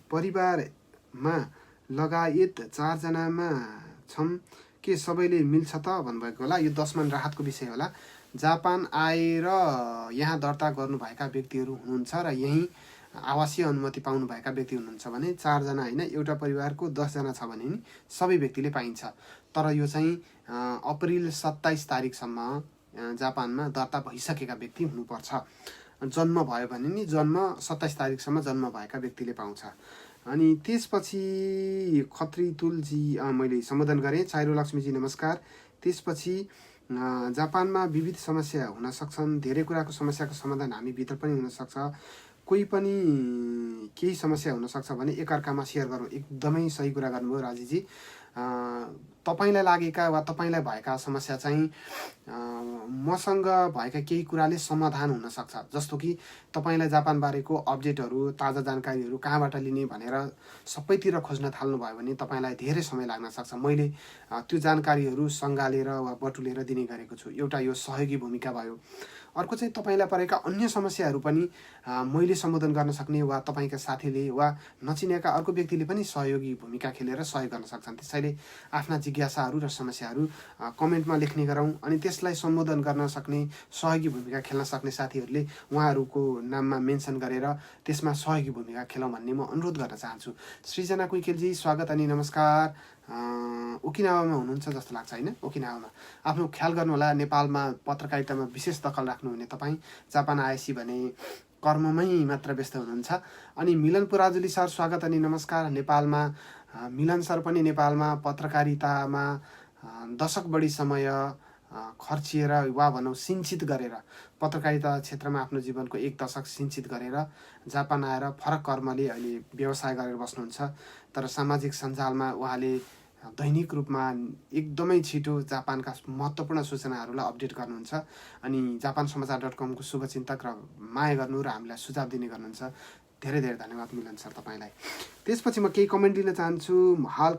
[SPEAKER 1] परिवारमा लगायत 4 जनामा छौँ के सबैले मिल्छ त भन्नुभएको होला। यो 10 मन राहतको विषय होला। जापान आएर यहाँ दर्ता गर्नुभएका व्यक्तिहरू हुनुहुन्छ र यहीँ आवासीय अनुमति पाउनुभएका व्यक्ति हुनुहुन्छ भने 4 जना होइन, एउटा परिवारको 10 जना छ भने नि सबै व्यक्तिले पाइन्छ। तर यो चाहिँ अप्रिल 27 तारिकसम्म जापानमा दर्ता भइसकेका व्यक्ति हुनुपर्छ। जन्म भयो भने नि जन्म 27 तारिकसम्म जन्म भएका व्यक्तिले पाउँछ। अनि त्यसपछि खत्री तुलजी मैले सम्बोधन गरेँ। चाइरो लक्ष्मीजी नमस्कार। त्यसपछि जापानमा विविध समस्या हुन सक्छन्, धेरै कुराको समस्याको समाधान हामी भित्र पनि हुनसक्छ, कोही पनि केही समस्या हुनसक्छ भने एकअर्कामा सेयर गरौँ। एकदमै सही कुरा गर्नुभयो राजीजी। तपाईँलाई लागेका वा तपाईँलाई भएका समस्या चाहिँ मसँग भएका केही कुराले समाधान हुन सक्छ। जस्तो कि तपाईँलाई जापानबारेको अपडेटहरू, ताजा जानकारीहरू कहाँबाट लिने भनेर सबैतिर खोज्न थाल्नुभयो भने तपाईँलाई धेरै समय लाग्न सक्छ। मैले त्यो जानकारीहरू सँगालेर वा बटुलेर दिने गरेको छु। एउटा यो सहयोगी भूमिका भयो। अर्को चाहिँ तपाईँलाई परेका अन्य समस्याहरू पनि मैले सम्बोधन गर्न सक्ने वा तपाईँका साथीले वा नचिनेका अर्को व्यक्तिले पनि सहयोगी भूमिका खेलेर सहयोग गर्न सक्छन्। त्यसैले आफ्ना जिज्ञासाहरू र समस्याहरू कमेन्टमा लेख्ने गरौँ अनि त्यसलाई सम्बोधन गर्न सक्ने, सहयोगी भूमिका खेल्न सक्ने साथीहरूले उहाँहरूको नाममा मेन्सन गरेर त्यसमा सहयोगी भूमिका खेलौँ भन्ने म अनुरोध गर्न चाहन्छु। सृजना कुइकेलजी स्वागत अनि नमस्कार। ओकिनावामा हुनुहुन्छ जस्तो लाग्छ, होइन? ओकिनावामा आफ्नो ख्याल गर्नुहोला। नेपालमा पत्रकारितामा विशेष दखल राख्नुहुने तपाईँ जापान आएपछि भने कर्ममै मात्र व्यस्त हुनुहुन्छ। अनि मिलन पुराजुली सर स्वागत अनि नमस्कार। नेपालमा मिलन सर पनि नेपालमा पत्रकारितामा दशक बढी समय खर्चिएर वा भनौँ सिन्चित गरेर पत्रकारिता क्षेत्रमा आफ्नो जीवनको 1 दशक सिन्चित गरेर जापान आएर फरक कर्मले अहिले व्यवसाय गरेर बस्नुहुन्छ। तर सामाजिक सञ्जालमा उहाँले दैनिक रूपमा एकदमै छिटो जापानका महत्त्वपूर्ण सूचनाहरूलाई अपडेट गर्नुहुन्छ अनि japansamaचार.com को शुभचिन्तक र माया गर्नु र हामीलाई सुझाव दिने गर्नुहुन्छ। धेरै धेरै धन्यवाद मिलन सर तपाईँलाई। त्यसपछि म केही कमेन्ट दिन चाहन्छु। हाल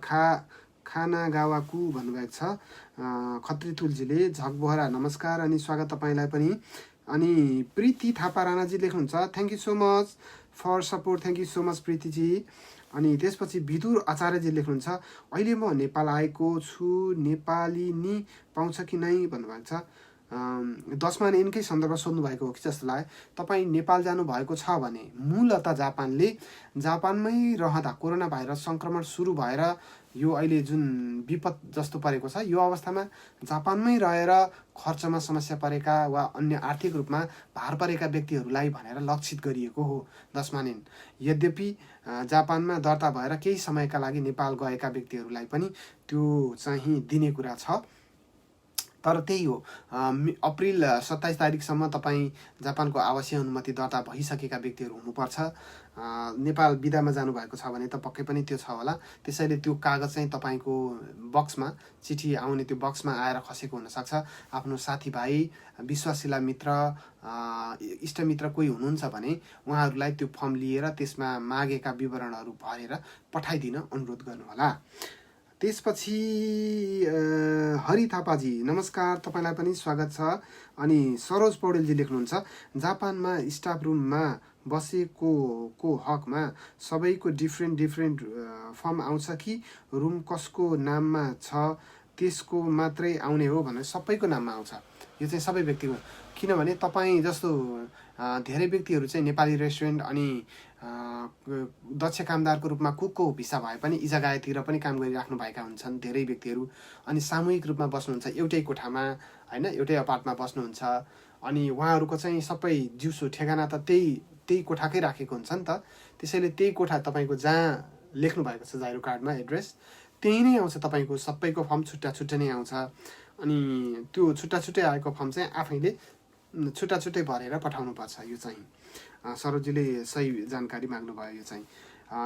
[SPEAKER 1] खानागावाकु भन्नुभएको छ खत्री तुलजीले। झकबोहरा नमस्कार अनि स्वागत तपाईँलाई पनि। अनि प्रीति थापा राणाजी लेख्नुहुन्छ thank you so much for support. Thank you so much प्रीतिजी। अनि त्यसपछि विदुर आचार्यजी लेख्नुहुन्छ अहिले म नेपाल आएको छु, नेपाली नि पाउँछ कि नै भन्नुभएको छ। 10मा यिनकै सन्दर्भ सोध्नु भएको हो कि जस्तो लाग्यो। तपाईँ नेपाल जानुभएको छ भने मूलतः जापानमै रहँदा कोरोना भाइरस सङ्क्रमण सुरु भएर यो अहिले जुन विपद जस्तो परेको छ, यो अवस्थामा जापानमै रहेर खर्चमा समस्या परेका वा अन्य आर्थिक रूपमा भार परेका व्यक्तिहरूलाई भनेर लक्षित गरिएको हो 10मा यिन। यद्यपि जापानमा दर्ता भएर केही समयका लागि नेपाल गएका व्यक्तिहरूलाई पनि त्यो चाहिँ दिने कुरा छ। तर त्यही हो, अप्रिल 27 तारिकसम्म तपाईँ जापानको आवासीय अनुमति दर्ता भइसकेका व्यक्तिहरू हुनुपर्छ। नेपाल बिदामा जानुभएको छ भने त पक्कै पनि त्यो छ होला। त्यसैले त्यो कागज चाहिँ तपाईँको बक्समा, चिठी आउने त्यो बक्समा आएर खसेको हुनसक्छ। आफ्नो साथीभाइ, विश्वासिला मित्र, इष्टमित्र कोही हुनुहुन्छ भने उहाँहरूलाई त्यो फर्म लिएर त्यसमा मागेका विवरणहरू भरेर पठाइदिन अनुरोध गर्नुहोला। त्यसपछि हरि थापाजी नमस्कार, तपाईँलाई पनि स्वागत छ। अनि सरोज पौडेलजी लेख्नुहुन्छ जापानमा स्टाफ रुममा बसेको हकमा सबैको डिफ्रेन्ट फर्म आउँछ कि रुम कसको नाममा छ त्यसको मात्रै आउने हो भनेर? सबैको नाममा आउँछ। यो चाहिँ सबै व्यक्तिको, किनभने तपाईँ जस्तो धेरै व्यक्तिहरू चाहिँ नेपाली रेस्टुरेन्ट अनि दक्ष कामदारको रूपमा कुकको भिसा भए पनि इजागायतिर पनि काम गरिराख्नु भएका हुन्छन् धेरै व्यक्तिहरू। अनि सामूहिक रूपमा बस्नुहुन्छ एउटै कोठामा, होइन, एउटै अपार्टमा बस्नुहुन्छ। अनि उहाँहरूको चाहिँ सबै दिउँसो ठेगाना त त्यही कोठाकै राखेको हुन्छ नि त। त्यसैले त्यही कोठा तपाईँको जहाँ लेख्नु भएको छ जाइरो कार्डमा एड्रेस, त्यही नै आउँछ। तपाईँको सबैको फर्म छुट्टा नै आउँछ। अनि त्यो छुट्टा आएको फर्म चाहिँ आफैले छुट्टा भरेर पठाउनुपर्छ। यो चाहिँ सरोजीले सही जानकारी माग्नुभयो। यो चाहिँ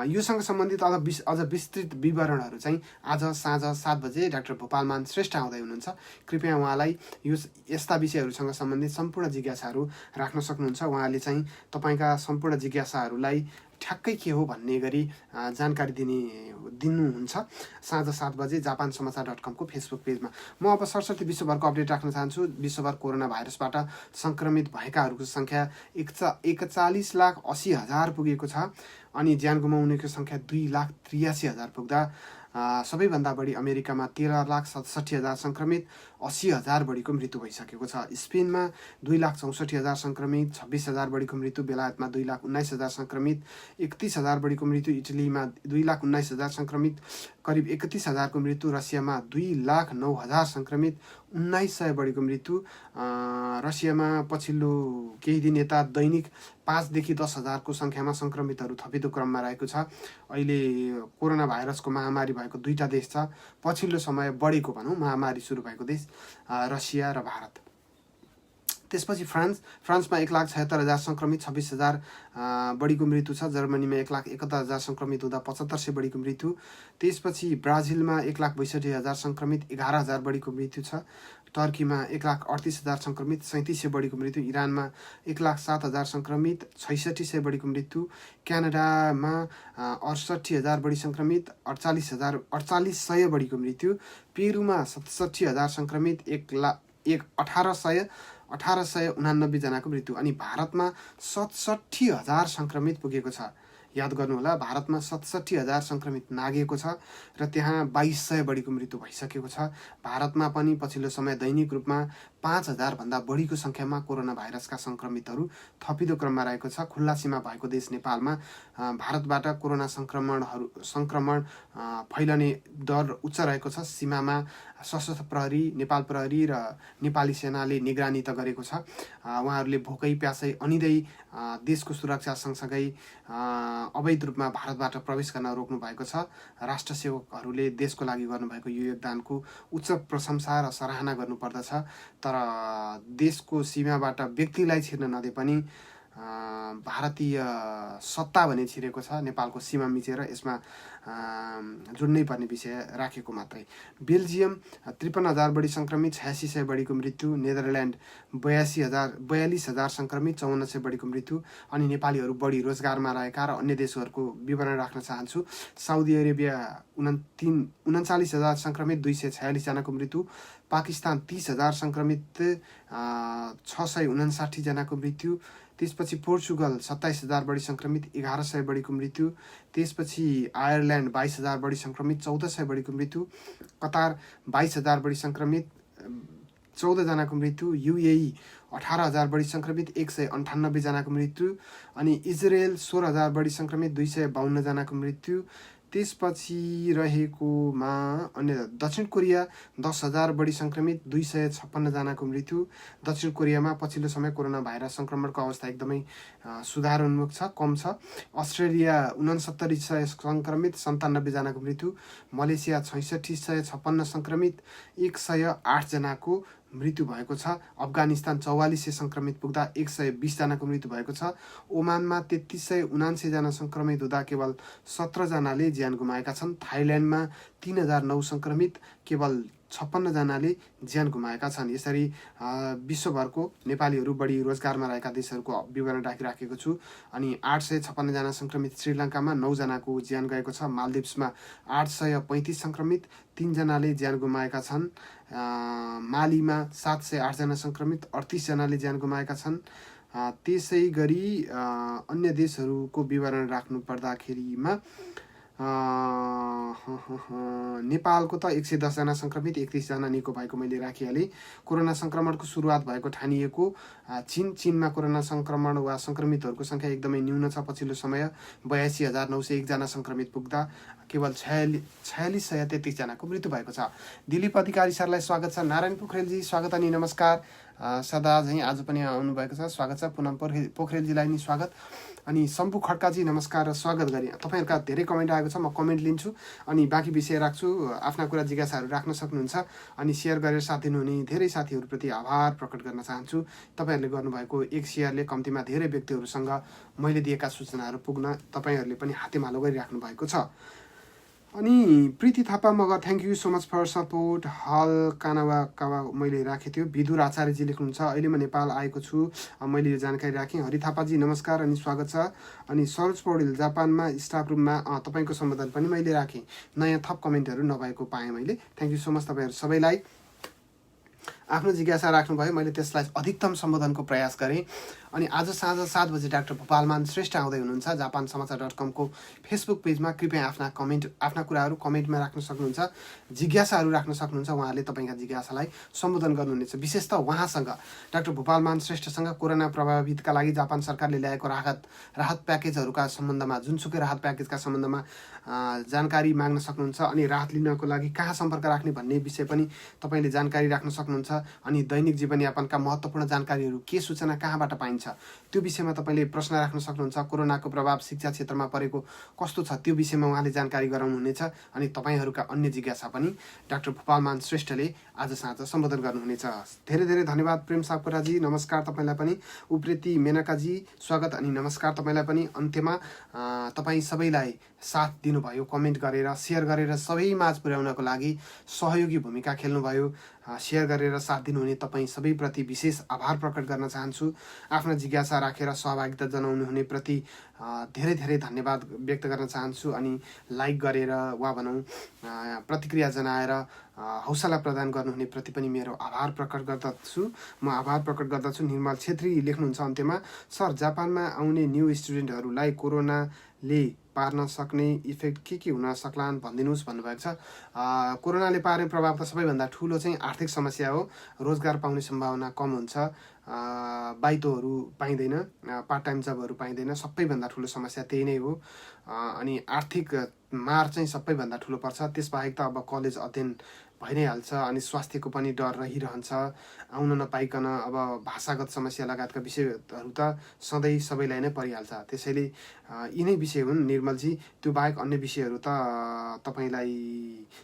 [SPEAKER 1] योसँग सम्बन्धित अझ विस्तृत विवरणहरू चाहिँ आज साँझ 7 बजे डाक्टर भोपालमान श्रेष्ठ आउँदै हुनुहुन्छ। कृपया उहाँलाई यस्ता विषयहरूसँग सम्बन्धित सम्पूर्ण जिज्ञासाहरू राख्न सक्नुहुन्छ। उहाँले चाहिँ तपाईँका सम्पूर्ण जिज्ञासाहरूलाई ठ्याक्कै के हो भन्ने गरी जानकारी दिनुहुन्छ साँझ 7 बजे japansamaचार.com को फेसबुक पेजमा। म अब सरस्वती विश्वभरको अपडेट राख्न चाहन्छु। विश्वभर कोरोना भाइरसबाट सङ्क्रमित भएकाहरूको सङ्ख्या 41,80,000 पुगेको छ। अनि ज्यान गुमाउनेको सङ्ख्या 2,83,000 पुग्दा सबैभन्दा बढी अमेरिकामा 13,67,000 सङ्क्रमित, 80,000 बढीको मृत्यु भइसकेको छ। स्पेनमा 2,64,000 सङ्क्रमित, 26,000 बढीको मृत्यु। बेलायतमा 2,19,000 सङ्क्रमित, 31,000 बढीको मृत्यु। इटलीमा 2,19,000 सङ्क्रमित, करिब 31,000 को मृत्यु। रसियामा 2,09,000 सङ्क्रमित, 1,900 बढीको मृत्यु। रसियामा पछिल्लो केही दिन यता दैनिक 5,000 देखि 10,000 को सङ्ख्यामा सङ्क्रमितहरू थपिँदो क्रममा रहेको छ। अहिले कोरोना भाइरसको महामारी भएको 2टा देश छ। पछिल्लो समय बढेको भनौँ महामारी सुरु भएको देश रसिया र भारत। त्यसपछि फ्रान्समा 1,76,000 सङ्क्रमित, 26,000 बढीको मृत्यु छ। जर्मनीमा 1,71,000 सङ्क्रमित हुँदा 7,500 बढीको मृत्यु। त्यसपछि ब्राजिलमा 1,62,000 सङ्क्रमित, 11,000 बढीको मृत्यु छ। टर्कीमा 1,38,000 सङ्क्रमित, 3,700 बढीको मृत्यु। इरानमा 1,07,000 सङ्क्रमित, 6,600 बढीको मृत्यु। क्यानाडामा 68,000 बढी सङ्क्रमित, 4,800 बढीको मृत्यु। पेरुमा 67,000 सङ्क्रमित, 1,889 जनाको मृत्यु। अनि भारतमा 67,000 सङ्क्रमित पुगेको छ। याद गर्नुहोला, भारतमा 67,000 सङ्क्रमित नागेको छ र त्यहाँ 2,200 बढीको मृत्यु भइसकेको छ। भारतमा पनि पछिल्लो समय दैनिक रूपमा 5,000 भन्दा बढीको सङ्ख्यामा कोरोना भाइरसका सङ्क्रमितहरू थपिँदो क्रममा रहेको छ। खुल्ला सीमा भएको देश नेपालमा भारतबाट कोरोना सङ्क्रमण फैलने दर उच्च रहेको छ। सीमामा सशस्त्र प्रहरी, नेपाल प्रहरी र नेपाली सेनाले निगरानी त गरेको छ। उहाँहरूले भोकै प्यासै अनिदै देशको सुरक्षा सँगसँगै अवैध रूपमा भारतबाट प्रवेश गर्न रोक्नु भएको छ। राष्ट्र सेवकहरूले देशको लागि गर्नुभएको यो योगदानको उच्च प्रशंसा र सराहना गर्नुपर्दछ। तर देशको सीमाबाट व्यक्तिलाई छिर्न नदिए पनि भारतीय सत्ता भने छिरेको छ। नेपालको सीमा मिचेर यसमा जुड्नै पर्ने विषय राखेको मात्रै। बेल्जियम 53,000 बढी सङ्क्रमित, 8600 बढीको मृत्यु। नेदरल्यान्ड 42,000 सङ्क्रमित, 5400 बढीको मृत्यु। अनि नेपालीहरू बढी रोजगारमा रहेका र अन्य देशहरूको विवरण राख्न चाहन्छु। साउदी अरेबिया 39,000 सङ्क्रमित, 246 जनाको मृत्यु। पाकिस्तान 30,000 सङ्क्रमित, 659 जनाको मृत्यु। त्यसपछि पोर्चुगल 27,000 बढी सङ्क्रमित, 1,100 बढीको मृत्यु। त्यसपछि आयरल्यान्ड 22,000 बढी सङ्क्रमित, 1,400 बढीको मृत्यु। कतार 22,000 बढी सङ्क्रमित, 14 जनाको मृत्यु। युएई 18,000 बढी सङ्क्रमित, 198 जनाको मृत्यु। अनि इजरायल 16,000 बढी सङ्क्रमित, 252 जनाको मृत्यु। त्यसपछि रहेकोमा अन्य दक्षिण कोरिया 10,000 बढी सङ्क्रमित, 256 जनाको मृत्यु। दक्षिण कोरियामा पछिल्लो समय कोरोना भाइरस सङ्क्रमणको अवस्था एकदमै सुधारोन्मुख छ, कम छ। अस्ट्रेलिया 69,000 सङ्क्रमित, 97 जनाको मृत्यु। मलेसिया 66,656 सङ्क्रमित, 108 जनाको मृत्यु भएको छ। अफगानिस्तान 4400 सङ्क्रमित पुग्दा 120 जनाको मृत्यु भएको छ। ओमानमा 3379 जना सङ्क्रमित हुँदा केवल 17 जनाले ज्यान गुमाएका छन्। थाइल्यान्डमा 3009 सङ्क्रमित, केवल 56 जनाले ज्यान गुमाएका छन्। यसरी विश्वभरको नेपालीहरू बढी रोजगारमा रहेका देशहरूको विवरण राखिराखेको छु। अनि 856 जना सङ्क्रमित श्रीलङ्कामा, 9 जनाको ज्यान गएको छ। मालदिप्समा 835 सङ्क्रमित, 3 जनाले ज्यान गुमाएका छन्। मालीमा 708 जना सङ्क्रमित, 38 जनाले ज्यान गुमाएका छन्। त्यसै गरी अन्य देशहरूको विवरण राख्नु पर्दाखेरिमा नेपालको त 110 जना सङ्क्रमित, 31 जना निको भएको मैले राखिहालेँ। कोरोना सङ्क्रमणको सुरुवात भएको ठानिएको चीनमा कोरोना सङ्क्रमण वा सङ्क्रमितहरूको सङ्ख्या एकदमै न्यून छ। पछिल्लो समय 82,901 जना सङ्क्रमित पुग्दा केवल 4633 जनाको मृत्यु भएको छ। दिलीप अधिकारी सरलाई स्वागत छ। नारायण पोखरेलजी स्वागत अनि नमस्कार। सदा झैँ आज पनि आउनुभएको छ, स्वागत छ। पुनम पोखरेलजीलाई नि स्वागत। अनि शम्भु खड्काजी नमस्कार र स्वागत गरेँ। तपाईँहरूका धेरै कमेन्ट आएको छ, म कमेन्ट लिन्छु अनि बाँकी विषय राख्छु। आफ्ना कुरा जिज्ञासाहरू राख्न सक्नुहुन्छ अनि सेयर गरेर साथ दिनुहुने धेरै साथीहरूप्रति आभार प्रकट गर्न चाहन्छु। तपाईँहरूले गर्नुभएको एक सेयरले कम्तीमा धेरै व्यक्तिहरूसँग मैले दिएका सूचनाहरू पुग्न तपाईँहरूले पनि हातेमालो गरिराख्नु भएको छ। अनि Preeti Thapa Magar thank you so much for support. हल कानावा मैले राखेको थियो। विदुर आचार्यजी लेख्नुहुन्छ अहिले म नेपाल आएको छु, मैले यो जानकारी राखेँ। हरि थापाजी नमस्कार अनि स्वागत छ। अनि सरोज पौडेल जापानमा स्टाफ रुममा तपाईँको सम्बोधन पनि मैले राखेँ। नयाँ थप कमेन्टहरू नभएको पाएँ मैले। थ्याङ्क यू सो मच तपाईँहरू सबैलाई। आफ्नो जिज्ञासा राख्नुभयो, मैले त्यसलाई अधिकतम सम्बोधनको प्रयास गरेँ। अनि आज साँझ 7 बजे डाक्टर भूपालमान श्रेष्ठ आउँदै हुनुहुन्छ जापान समाचार.com फेसबुक पेजमा। कृपया आफ्ना कुराहरू कमेन्टमा राख्न सक्नुहुन्छ, जिज्ञासाहरू राख्न सक्नुहुन्छ। उहाँले तपाईँका जिज्ञासालाई सम्बोधन गर्नुहुनेछ। विशेष त उहाँसँग डाक्टर भूपालमान श्रेष्ठसँग कोरोना प्रभावितका लागि जापान सरकारले ल्याएको राहत प्याकेजहरूका सम्बन्धमा, जुनसुकै राहत प्याकेजका सम्बन्धमा जानकारी माग्न सक्नुहुन्छ। अनि राहत लिनको लागि कहाँ सम्पर्क राख्ने भन्ने विषय पनि तपाईँले जानकारी राख्न सक्नुहुन्छ। अनि दैनिक जीवनयापनका महत्त्वपूर्ण जानकारीहरू के सूचना कहाँबाट पाइन्छ त्यो विषयमा तपाईँले प्रश्न राख्न सक्नुहुन्छ। कोरोनाको प्रभाव शिक्षा क्षेत्रमा परेको कस्तो छ त्यो विषयमा उहाँले जानकारी गराउनुहुनेछ। अनि तपाईँहरूका अन्य जिज्ञासा पनि डाक्टर भूपालमान श्रेष्ठले आज साँझ सम्बोधन गर्नुहुनेछ। धेरै धेरै धन्यवाद प्रेम सापकोटाजी, नमस्कार तपाईँलाई पनि। उप्रेती मेनकाजी स्वागत अनि नमस्कार तपाईँलाई पनि। अन्त्यमा तपाईँ सबैलाई साथ दिनुभयो, कमेन्ट गरेर सेयर गरेर सबै माझ पुर्याउनको लागि सहयोगी भूमिका खेल्नुभयो। सेयर गरेर साथ दिनुहुने तपाईँ सबैप्रति विशेष आभार प्रकट गर्न चाहन्छु। आफ्ना जिज्ञासा राखेर सहभागिता जनाउनु हुने प्रति धेरै धेरै धन्यवाद व्यक्त गर्न चाहन्छु। अनि लाइक गरेर वा भनौँ प्रतिक्रिया जनाएर हौसला प्रदान गर्नुहुने प्रति पनि मेरो आभार प्रकट गर्दछु। म आभार प्रकट गर्दछु। निर्मल छेत्री लेख्नुहुन्छ अन्त्यमा, सर जापानमा आउने न्यू स्टुडेन्टहरूलाई कोरोनाले पार्न सक्ने इफेक्ट के हुन सक्लान् भनिदिनुहोस् भन्नुभएको छ। कोरोनाले पार्ने प्रभाव त सबैभन्दा ठुलो चाहिँ आर्थिक समस्या हो। रोजगार पाउने सम्भावना कम हुन्छ, बाइतोहरू पाइँदैन, पार्ट टाइम जबहरू पाइँदैन। सबैभन्दा ठुलो समस्या त्यही नै हो। अनि आर्थिक मार चाहिँ सबैभन्दा ठुलो पर्छ। त्यसबाहेक त अब कलेज अध्ययन भइ नै हाल्छ। अनि स्वास्थ्यको पनि डर रहिरहन्छ। आउन नपाइकन अब भाषागत समस्या लगायतका विषयहरू त सधैँ सबैलाई नै परिहाल्छ। त्यसैले यिनै विषय हुन् निर्मलजी। त्यो बाहेक अन्य विषयहरू त तपाईँलाई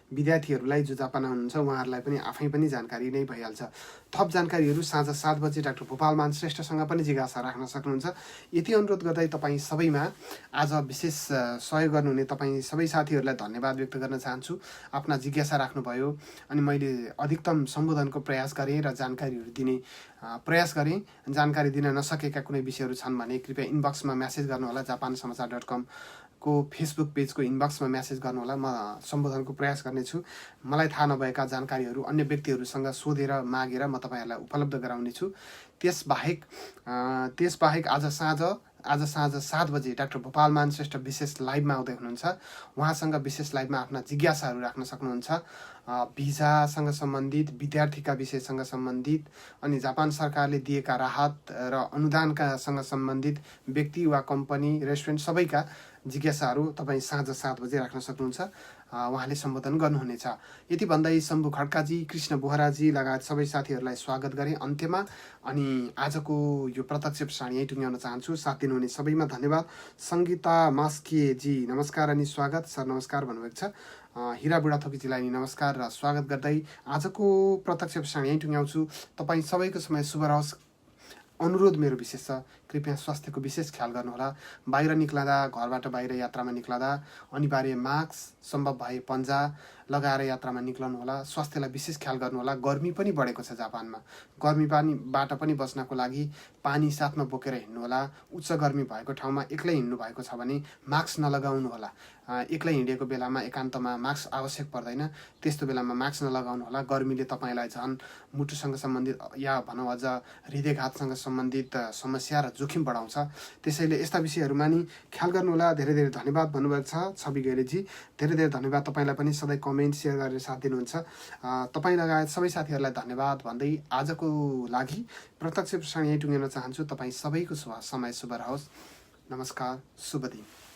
[SPEAKER 1] विद्यार्थीहरूलाई जो जापानमा हुनुहुन्छ उहाँहरूलाई पनि आफै पनि जानकारी नै भइहाल्छ। थप जानकारीहरू साँझ 7 बजे डाक्टर भूपालमान श्रेष्ठसँग पनि जिज्ञासा राख्न सक्नुहुन्छ। यति अनुरोध गर्दै तपाईँ सबैमा आज विशेष सहयोग गर्नुहुने तपाईँ सबै साथीहरूलाई धन्यवाद व्यक्त गर्न चाहन्छु। आफ्ना जिज्ञासा राख्नुभयो अनि मैले अधिकतम सम्बोधनको प्रयास गरेँ र जानकारीहरू दिने प्रयास गरेँ। जानकारी दिन नसकेका कुनै विषयहरू छन् भने कृपया इनबक्समा म्यासेज गर्नुहोला। japansamaचार.com को फेसबुक पेजको इनबक्समा म्यासेज गर्नुहोला। म सम्बोधनको प्रयास गर्नेछु। मलाई थाहा नभएका जानकारीहरू अन्य व्यक्तिहरूसँग सोधेर मागेर म तपाईँहरूलाई उपलब्ध गराउनेछु। त्यसबाहेक आज साँझ 7 बजे डाक्टर भूपालमान श्रेष्ठ विशेष लाइभमा आउँदै हुनुहुन्छ। उहाँसँग विशेष लाइभमा आफ्ना जिज्ञासाहरू राख्न सक्नुहुन्छ। भिजासँग सम्बन्धित, विद्यार्थीका विषयसँग सम्बन्धित अनि जापान सरकारले दिएका राहत र अनुदानकासँग सम्बन्धित व्यक्ति वा कम्पनी, रेस्टुरेन्ट सबैका जिज्ञासाहरू तपाईँ साँझ 7 बजे राख्न सक्नुहुन्छ। उहाँले सम्बोधन गर्नुहुनेछ। यति भन्दै शम्भु खड्काजी, कृष्ण बोहराजी लगायत सबै साथीहरूलाई स्वागत गरेँ अन्त्यमा। अनि आजको यो प्रत्यक्ष प्रसारण यहीँ टुङ्ग्याउन चाहन्छु। साथ दिनुहुने सबैमा धन्यवाद। सङ्गीता मास्केजी नमस्कार अनि स्वागत। सर नमस्कार भन्नुभएको छ। हिरा बुढाथोकीजीलाई नि नमस्कार र स्वागत गर्दै आजको प्रत्यक्ष प्रसारण यहीँ टुङ्ग्याउँछु। तपाईँ सबैको समय शुभ रहोस्। अनुरोध मेरो विशेष छ, कृपया स्वास्थ्यको विशेष ख्याल गर्नुहोला। बाहिर निक्लँदा, घरबाट बाहिर यात्रामा निक्लँदा अनिवार्य मास्क, सम्भव भए पन्जा लगाएर यात्रामा निक्लनुहोला। स्वास्थ्यलाई विशेष ख्याल गर्नुहोला। गर्मी पनि बढेको छ जापानमा। गर्मीबाट पनि बच्नको लागि पानी साथमा बोकेर हिँड्नुहोला। उच्च गर्मी भएको ठाउँमा एक्लै हिँड्नु भएको छ भने मास्क नलगाउनुहोला। एक्लै हिँडेको बेलामा एकान्तमा मास्क आवश्यक पर्दैन। त्यस्तो बेलामा मास्क नलगाउनुहोला। गर्मीले तपाईँलाई झन् मुटुसँग सम्बन्धित या भनौँ अझ हृदयघातसँग सम्बन्धित समस्या र जोखिम बढाउँछ। त्यसैले यस्ता विषयहरूमा नि ख्याल गर्नुहोला। धेरै धेरै धन्यवाद भन्नुभएको छ छवि गैरेजी। धेरै धेरै धन्यवाद। तपाईँलाई पनि सधैँ कमेन्ट सेयर गरेर साथ दिनुहुन्छ। तपाईँ लगायत सबै साथीहरूलाई धन्यवाद भन्दै आजको लागि प्रत्यक्ष प्रसारण यहीँ टुङ्ग्याउन चाहन्छु। तपाईँ सबैको समय शुभ रहोस्। नमस्कार, शुभ दिन।